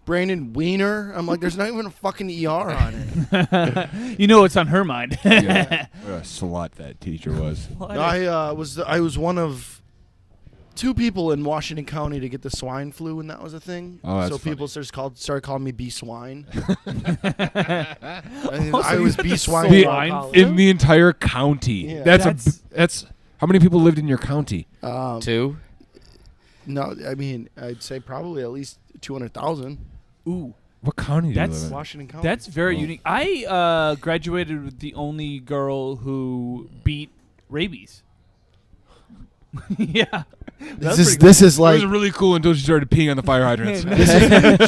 Speaker 4: "Brandon Wiener." I'm like, "There's not even a fucking ER on it."
Speaker 2: It's on her mind.
Speaker 1: Yeah. What a slut that teacher was.
Speaker 4: No, I was one of 2 people in Washington County to get the swine flu when that was a thing.
Speaker 1: Oh, that's
Speaker 4: so
Speaker 1: funny.
Speaker 4: people started calling me B Swine.
Speaker 2: Oh,
Speaker 4: I
Speaker 2: so
Speaker 4: was
Speaker 2: you-
Speaker 4: B Swine.
Speaker 2: Swine
Speaker 4: while college.
Speaker 1: In the entire county.
Speaker 4: Yeah.
Speaker 1: That's how many people lived in your county?
Speaker 3: 2.
Speaker 4: No, I mean I'd say probably at least 200,000.
Speaker 2: Ooh,
Speaker 1: What county do you
Speaker 2: That's-
Speaker 1: live in?
Speaker 4: Washington County.
Speaker 2: that's very
Speaker 1: Oh.
Speaker 2: unique. I graduated with the only girl who beat rabies. Yeah.
Speaker 4: This is
Speaker 1: It
Speaker 4: like
Speaker 1: was really cool until she started peeing on the fire hydrants.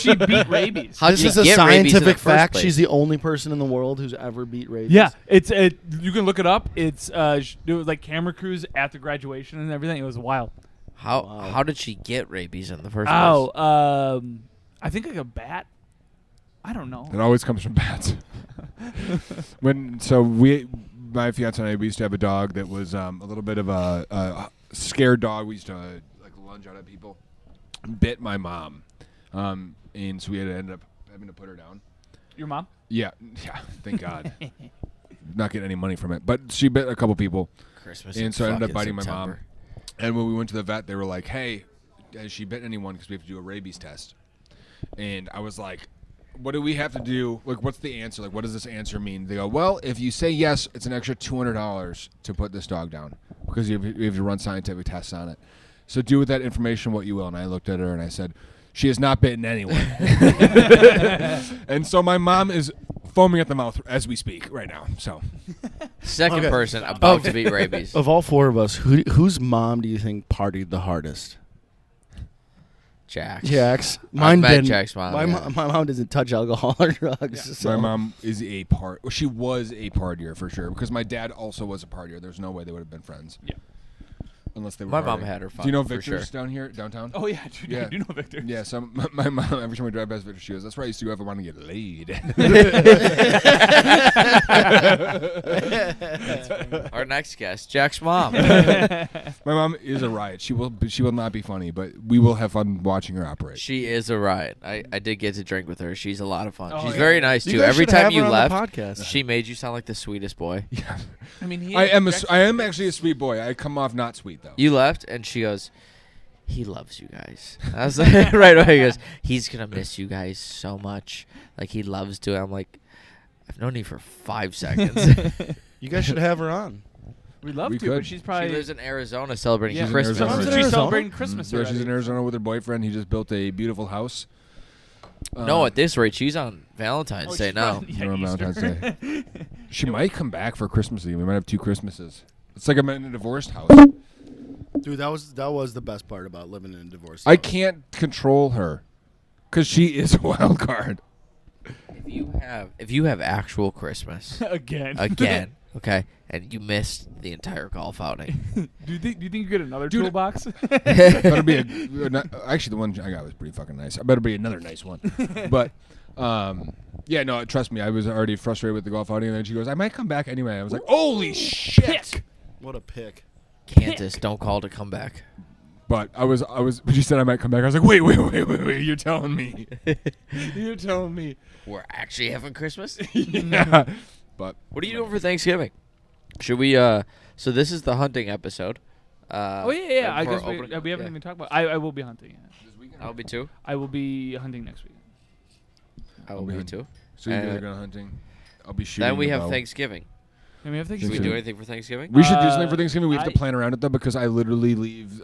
Speaker 2: She beat rabies.
Speaker 3: How'd
Speaker 4: this
Speaker 3: you
Speaker 4: is a
Speaker 3: get rabies in the
Speaker 4: scientific
Speaker 3: first
Speaker 4: fact.
Speaker 3: place?
Speaker 4: She's the only person in the world who's ever beat rabies.
Speaker 2: Yeah, you can look it up. It was like camera crews at the graduation and everything. It was wild.
Speaker 3: How did she get rabies in the first place?
Speaker 2: Oh, I think like a bat. I don't know.
Speaker 1: It always comes from bats. My fiance and I, we used to have a dog that was a little bit of a scared dog. We used to like lunge out at people. Bit my mom, and so we had to end up having to put her down.
Speaker 2: Your mom?
Speaker 1: Yeah. Thank God. Not getting any money from it, but she bit a couple people,
Speaker 3: Christmas
Speaker 1: and so I ended up biting my
Speaker 3: September.
Speaker 1: mom. And when we went to the vet, they were like, "Hey, has she bit anyone? Because we have to do a rabies test." And I was like, "What do we have to do? Like, what's the answer? Like, what does this answer mean?" They go, "Well, if you say yes, it's an extra $200 to put this dog down because you have to run scientific tests on it. So do with that information what you will." And I looked at her and I said, She has not bitten anyone. And so my mom is foaming at the mouth as we speak right now. So
Speaker 3: Second
Speaker 4: Okay.
Speaker 3: person about to beat rabies.
Speaker 4: Of all four of us, whose mom do you think partied the hardest?
Speaker 3: Jax.
Speaker 4: Jax.
Speaker 3: I
Speaker 4: Mine
Speaker 3: met
Speaker 4: didn't.
Speaker 3: Jack's mom.
Speaker 4: My,
Speaker 3: yeah.
Speaker 4: my mom doesn't touch alcohol or drugs. So.
Speaker 1: my mom is she was a partier for sure because my dad also was a partier. There's no way they would have been friends.
Speaker 2: Yeah.
Speaker 1: Unless they were.
Speaker 3: My mom
Speaker 1: partying.
Speaker 3: had her fun.
Speaker 1: Do you know
Speaker 3: for
Speaker 1: Victor's
Speaker 3: sure.
Speaker 1: down here downtown?
Speaker 2: Oh yeah, dude,
Speaker 1: Yeah.
Speaker 2: I do know Victor.
Speaker 1: Yeah, so my mom, every time we drive past Victor, she goes, "That's where I used to go if I wanted to get laid."
Speaker 3: Our next guest, Jack's mom.
Speaker 1: My mom is a riot. She will not be funny, but we will have fun watching her operate.
Speaker 3: She is a riot. I did get to drink with her. She's a lot of fun.
Speaker 2: Oh,
Speaker 3: She's
Speaker 2: yeah.
Speaker 3: very nice
Speaker 4: You
Speaker 3: too.
Speaker 4: guys
Speaker 3: Every
Speaker 4: should have
Speaker 3: time
Speaker 4: her
Speaker 3: you
Speaker 4: on the
Speaker 3: left,
Speaker 4: podcast.
Speaker 3: she made you sound like the sweetest boy.
Speaker 1: Yeah.
Speaker 2: I mean,
Speaker 1: I am actually a sweet boy. I come off not sweet though.
Speaker 3: You left, and she goes, "He loves you guys." I was like, right away. He goes, "He's gonna miss you guys so much. Like he loves to." I'm like, I've known you for 5 seconds.
Speaker 4: You guys should have her on.
Speaker 2: We'd love
Speaker 1: We
Speaker 2: to,
Speaker 1: could.
Speaker 2: but she's
Speaker 3: She
Speaker 2: probably
Speaker 3: lives in Arizona celebrating
Speaker 2: Yeah.
Speaker 1: She's in
Speaker 3: Christmas.
Speaker 1: Arizona.
Speaker 4: She's in
Speaker 2: she's
Speaker 4: Arizona?
Speaker 2: celebrating Christmas
Speaker 1: Yeah,
Speaker 2: already.
Speaker 1: she's in Arizona with her boyfriend. He just built a beautiful house.
Speaker 3: No, at this rate, she's on Valentine's Day
Speaker 2: she's
Speaker 3: now.
Speaker 2: probably-
Speaker 1: We're on
Speaker 2: Easter.
Speaker 1: Valentine's Day. She might come back for Christmas Eve. We might have 2 Christmases. It's like I'm in a divorced house.
Speaker 4: Dude, that was the best part about living in a divorce.
Speaker 1: I can't control her because she is a wild card.
Speaker 3: If you have actual Christmas
Speaker 2: again.
Speaker 3: again, okay, and you missed the entire golf outing,
Speaker 2: Do you think you get another
Speaker 1: Dude,
Speaker 2: toolbox?
Speaker 1: Better be actually the one I got was pretty fucking nice. I better be another nice one. But yeah, no, trust me, I was already frustrated with the golf outing, and then she goes, "I might come back anyway." I was like, "Holy shit!"
Speaker 4: What a pick.
Speaker 3: Kansas, don't call to come back.
Speaker 1: But I was. When she said I might come back, I was like, "Wait! You're telling me? You're telling me?"
Speaker 3: We're actually having Christmas.
Speaker 1: Yeah. But
Speaker 3: What are you doing for Thanksgiving? Should we? So this is the hunting episode.
Speaker 2: Oh yeah. I
Speaker 3: for
Speaker 2: guess
Speaker 3: opening-
Speaker 2: we haven't
Speaker 3: yeah.
Speaker 2: even talked about. I will be hunting. Yeah.
Speaker 3: I'll be too.
Speaker 2: I will be hunting next week.
Speaker 3: I will
Speaker 1: I'll be
Speaker 3: be
Speaker 1: hunting.
Speaker 3: too.
Speaker 1: so you guys
Speaker 3: Uh,
Speaker 1: are going hunting. I'll be shooting.
Speaker 3: Then we
Speaker 1: the
Speaker 3: have
Speaker 1: bow.
Speaker 3: Thanksgiving.
Speaker 2: And we have
Speaker 3: Should we
Speaker 2: Thanksgiving.
Speaker 3: do anything for Thanksgiving?
Speaker 1: We should do something for Thanksgiving. We have to
Speaker 2: I-
Speaker 1: plan around it though, because I literally leave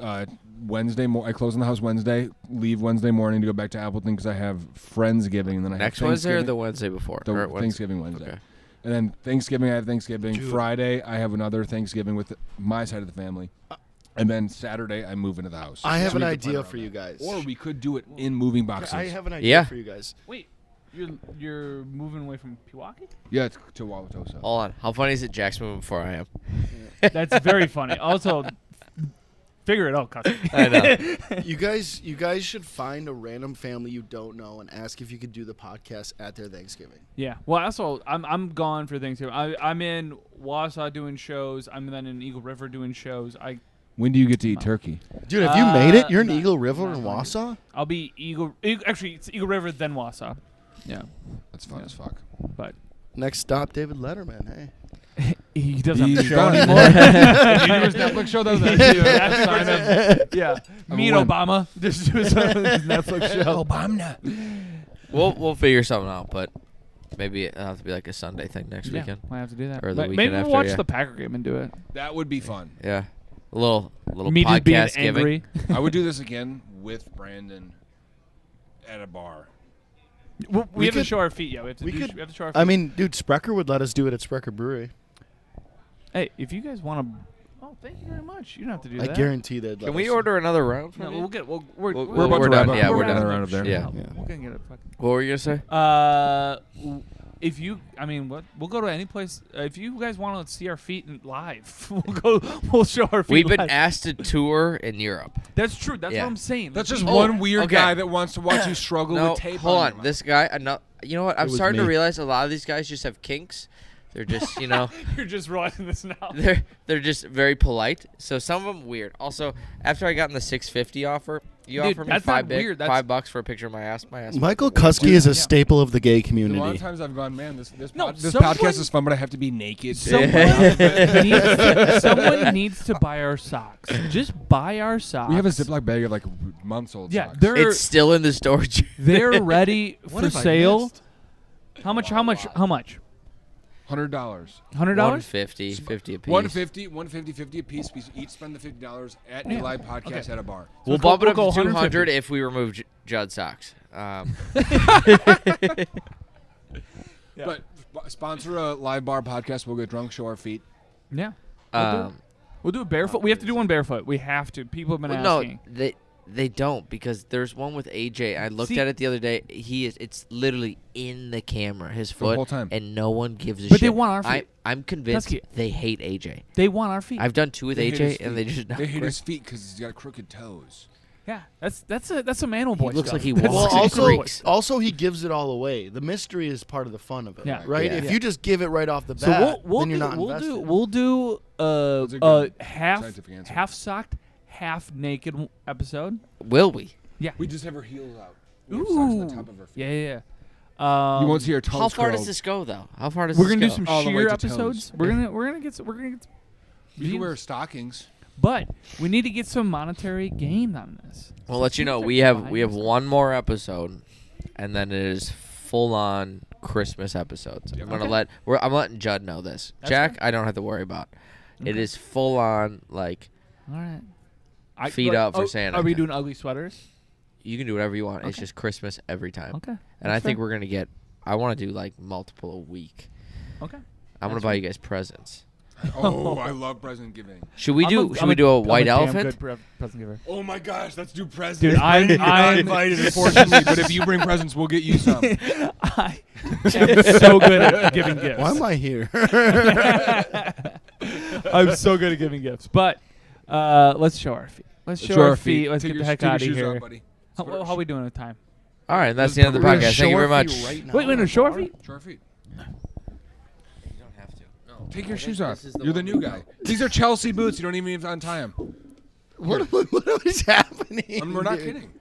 Speaker 1: Wednesday. I close in the house Wednesday. Leave Wednesday morning to go back to Appleton because I have Friendsgiving, and then I
Speaker 3: Next
Speaker 1: have
Speaker 3: Wednesday or
Speaker 1: Thanksgiving.
Speaker 3: the Wednesday before?
Speaker 1: The
Speaker 3: Or Wednesday?
Speaker 1: Thanksgiving Wednesday.
Speaker 3: Okay.
Speaker 1: And then Thanksgiving, I have Thanksgiving.
Speaker 4: Dude.
Speaker 1: Friday, I have another Thanksgiving with my side of the family. And then Saturday, I move into the house.
Speaker 4: I have
Speaker 1: So
Speaker 4: an
Speaker 1: we have to plan
Speaker 4: idea
Speaker 1: around
Speaker 4: for
Speaker 1: that.
Speaker 4: you guys.
Speaker 1: Or we could do it in moving boxes.
Speaker 4: I have an idea
Speaker 3: Yeah.
Speaker 4: for you guys.
Speaker 2: Wait, you're moving away from Pewaukee?
Speaker 1: Yeah, it's to Wauwatosa.
Speaker 3: Hold on. How funny is it Jack's moving before I am?
Speaker 2: That's very funny. Also, figure it out, Cuske.
Speaker 3: I know.
Speaker 4: You guys should find a random family you don't know and ask if you could do the podcast at their Thanksgiving.
Speaker 2: Yeah. Well, also, I'm gone for Thanksgiving. I'm in Wausau doing shows. I'm then in Eagle River doing shows.
Speaker 1: When do you get to eat turkey?
Speaker 4: Dude, have you made it? You're in
Speaker 2: not-
Speaker 4: Eagle River
Speaker 2: not
Speaker 4: in
Speaker 2: going
Speaker 4: Wausau?
Speaker 2: I'll be Actually, it's Eagle River then Wausau. Yeah.
Speaker 1: That's fun
Speaker 2: Yeah.
Speaker 1: as fuck.
Speaker 2: But
Speaker 4: Next stop, David Letterman. Hey.
Speaker 2: he doesn't have a
Speaker 1: He's
Speaker 2: show
Speaker 1: done.
Speaker 2: anymore.
Speaker 1: Did you do his Netflix show? That was actually
Speaker 2: That's
Speaker 1: a
Speaker 2: kind
Speaker 1: sign
Speaker 2: of, yeah.
Speaker 1: Of
Speaker 2: Me and
Speaker 1: when?
Speaker 2: Obama just do his Netflix show.
Speaker 1: Obama.
Speaker 3: We'll figure something out, but maybe it'll have to be like a Sunday thing next
Speaker 2: Yeah,
Speaker 3: weekend.
Speaker 2: might have to do that.
Speaker 3: Or the
Speaker 2: But
Speaker 3: weekend
Speaker 2: maybe we'll
Speaker 3: after,
Speaker 2: watch
Speaker 3: yeah.
Speaker 2: the Packer game and do it.
Speaker 1: That would be fun.
Speaker 3: Yeah. A little
Speaker 2: Me just being
Speaker 3: podcast giving.
Speaker 2: angry.
Speaker 1: I would do this again with Brandon at a bar.
Speaker 2: We
Speaker 4: We
Speaker 2: have to
Speaker 4: could-
Speaker 2: show our feet. Yeah, we have to.
Speaker 4: we
Speaker 2: We
Speaker 4: could-
Speaker 2: have to show our feet.
Speaker 4: I mean, dude, Sprecher would let us do it at Sprecher Brewery.
Speaker 2: hey, if you guys want to, oh, thank you very much. You don't have to do
Speaker 4: I
Speaker 2: that.
Speaker 4: guarantee they'd let
Speaker 3: Can we
Speaker 4: us.
Speaker 3: order another round from
Speaker 2: No,
Speaker 3: you?
Speaker 2: we'll get. We're
Speaker 3: We're
Speaker 1: about to
Speaker 3: done.
Speaker 1: wrap up.
Speaker 3: Yeah,
Speaker 1: We're
Speaker 3: we're
Speaker 1: done
Speaker 3: done.
Speaker 1: around up there.
Speaker 3: Yeah.
Speaker 2: We're gonna get it. Fucking.
Speaker 3: What were you gonna say?
Speaker 2: If you, I mean, what? We'll go to any place. If you guys want to see our feet live, we'll go. We'll show our feet.
Speaker 3: We've been
Speaker 2: live.
Speaker 3: asked to tour in Europe.
Speaker 2: That's true. That's
Speaker 3: Yeah.
Speaker 2: what I'm saying.
Speaker 1: That's just
Speaker 3: Oh,
Speaker 1: one weird
Speaker 3: okay.
Speaker 1: guy that wants to watch you struggle
Speaker 3: No,
Speaker 1: with tape.
Speaker 3: hold
Speaker 1: on.
Speaker 3: on.
Speaker 1: your
Speaker 3: This guy, you know what? I'm
Speaker 4: It was
Speaker 3: starting to
Speaker 4: me.
Speaker 3: realize a lot of these guys just have kinks. They're just,
Speaker 2: You're just realizing this now.
Speaker 3: they're just very polite. So some of them weird. Also, after I got in the 650 offer, you
Speaker 2: Dude,
Speaker 3: offered me
Speaker 2: that's not
Speaker 3: $5
Speaker 2: weird. That's-
Speaker 3: $5 for a picture of my ass. My ass.
Speaker 4: Michael Cuske is a staple of the gay
Speaker 1: The amount of
Speaker 4: community.
Speaker 1: times I've gone, man, this
Speaker 2: No,
Speaker 1: this
Speaker 2: someone-
Speaker 1: podcast is fun, but I have to be naked.
Speaker 2: Someone needs to buy our socks. Just buy our socks.
Speaker 1: We have a Ziploc bag of like months old.
Speaker 2: Yeah,
Speaker 1: socks.
Speaker 2: they're
Speaker 3: It's still in the storage.
Speaker 2: they're ready
Speaker 4: What
Speaker 2: for
Speaker 4: have I
Speaker 2: sale.
Speaker 4: missed?
Speaker 2: How much? How much? How much?
Speaker 1: $100.
Speaker 2: $100.
Speaker 3: 50 a piece.
Speaker 1: 150 50 a piece. We each spend the $50 at
Speaker 2: Yeah.
Speaker 1: Newly Podcast at a bar.
Speaker 3: We'll
Speaker 2: So
Speaker 3: bump it
Speaker 2: we'll
Speaker 3: up
Speaker 2: go
Speaker 3: to 200
Speaker 2: 150.
Speaker 3: if we remove Judd socks.
Speaker 2: Yeah.
Speaker 1: But sponsor a live bar podcast. We'll get drunk, show our feet.
Speaker 2: Yeah.
Speaker 3: Um,
Speaker 2: We'll do it barefoot. We have to do one barefoot. We have to. People have been
Speaker 3: well,
Speaker 2: asking.
Speaker 3: no, they don't because there's one with AJ. I looked
Speaker 2: See-
Speaker 3: at it the other day. It's literally in the camera, his
Speaker 1: The
Speaker 3: foot,
Speaker 1: whole time.
Speaker 3: and no one gives a
Speaker 2: But
Speaker 3: shit.
Speaker 2: they want our feet.
Speaker 3: I'm convinced
Speaker 2: Kuske.
Speaker 3: they hate AJ.
Speaker 2: They want our feet.
Speaker 3: I've done 2 with
Speaker 1: They hate his
Speaker 3: AJ, and they
Speaker 1: feet.
Speaker 3: just
Speaker 1: They hate his feet because he's got crooked toes.
Speaker 2: yeah, that's a man boy.
Speaker 3: looks
Speaker 2: stuff.
Speaker 3: like he
Speaker 2: That's
Speaker 3: walks
Speaker 4: Well,
Speaker 3: in
Speaker 2: super
Speaker 3: creeks.
Speaker 4: also he gives it all away. The mystery is part of the fun of it,
Speaker 2: Yeah.
Speaker 4: right?
Speaker 3: Yeah.
Speaker 4: If
Speaker 2: Yeah.
Speaker 4: you just give it right off the
Speaker 2: So
Speaker 4: bat,
Speaker 2: we'll
Speaker 4: then you're
Speaker 2: do,
Speaker 4: not invested.
Speaker 2: we'll do
Speaker 1: That's a good
Speaker 2: half
Speaker 1: scientific answer.
Speaker 2: half socked, half naked episode.
Speaker 3: Will we?
Speaker 2: Yeah.
Speaker 1: We just have her heels out. We have socks on the top of her feet.
Speaker 2: Yeah.
Speaker 1: You won't see her toes
Speaker 3: How far
Speaker 1: curled.
Speaker 3: does this go, though? How far does
Speaker 2: We're
Speaker 3: this
Speaker 2: gonna do
Speaker 3: go?
Speaker 2: some
Speaker 1: All the way
Speaker 2: sheer
Speaker 1: to
Speaker 2: episodes.
Speaker 1: toes.
Speaker 2: We're gonna get
Speaker 1: You can wear stockings.
Speaker 2: but we need to get some monetary gain on this.
Speaker 3: We'll let you know.
Speaker 2: Seems
Speaker 3: We
Speaker 2: like
Speaker 3: have
Speaker 2: buying
Speaker 3: one more episode, and then it is full on Christmas episodes. I'm gonna
Speaker 2: Okay.
Speaker 3: I'm letting Judd know this.
Speaker 2: That's
Speaker 3: Jack,
Speaker 2: fine.
Speaker 3: I don't have to worry about. It
Speaker 2: Okay.
Speaker 3: is full on like
Speaker 2: All right.
Speaker 3: Feet up for Santa.
Speaker 2: Are we doing ugly sweaters?
Speaker 3: you can do whatever you want. It's
Speaker 2: Okay.
Speaker 3: just Christmas every time.
Speaker 2: Okay.
Speaker 3: And I think we're gonna get. I want to do like multiple a week.
Speaker 2: Okay.
Speaker 3: I'm gonna
Speaker 2: That's
Speaker 3: buy
Speaker 2: fair.
Speaker 3: you guys presents.
Speaker 1: Oh, I love present giving.
Speaker 3: Should we do? Should we do a white elephant?
Speaker 2: Present giver.
Speaker 1: Oh my gosh, let's do presents.
Speaker 2: Dude, I'm
Speaker 1: not invited, unfortunately. But if you bring presents, we'll get you some.
Speaker 2: I am so good at giving gifts.
Speaker 4: Why am I here?
Speaker 2: I'm so good at giving gifts. But let's show our feet. Let's show our feet. Let's
Speaker 1: Take
Speaker 2: get
Speaker 1: your-
Speaker 2: the heck
Speaker 1: take your
Speaker 2: out of
Speaker 1: shoes
Speaker 2: here.
Speaker 1: off, buddy.
Speaker 2: How are we doing with time?
Speaker 3: All right, that's the end of the
Speaker 4: We're gonna
Speaker 3: podcast.
Speaker 4: show
Speaker 3: Thank you very
Speaker 4: our
Speaker 3: much.
Speaker 4: feet right now.
Speaker 2: Wait, no, show our feet.
Speaker 1: Show our feet.
Speaker 3: You don't have to. No.
Speaker 1: Take your shoes off. You're the new guy. These are Chelsea boots. You don't even untie them.
Speaker 4: What is happening?
Speaker 1: We're not
Speaker 4: dude?
Speaker 1: kidding.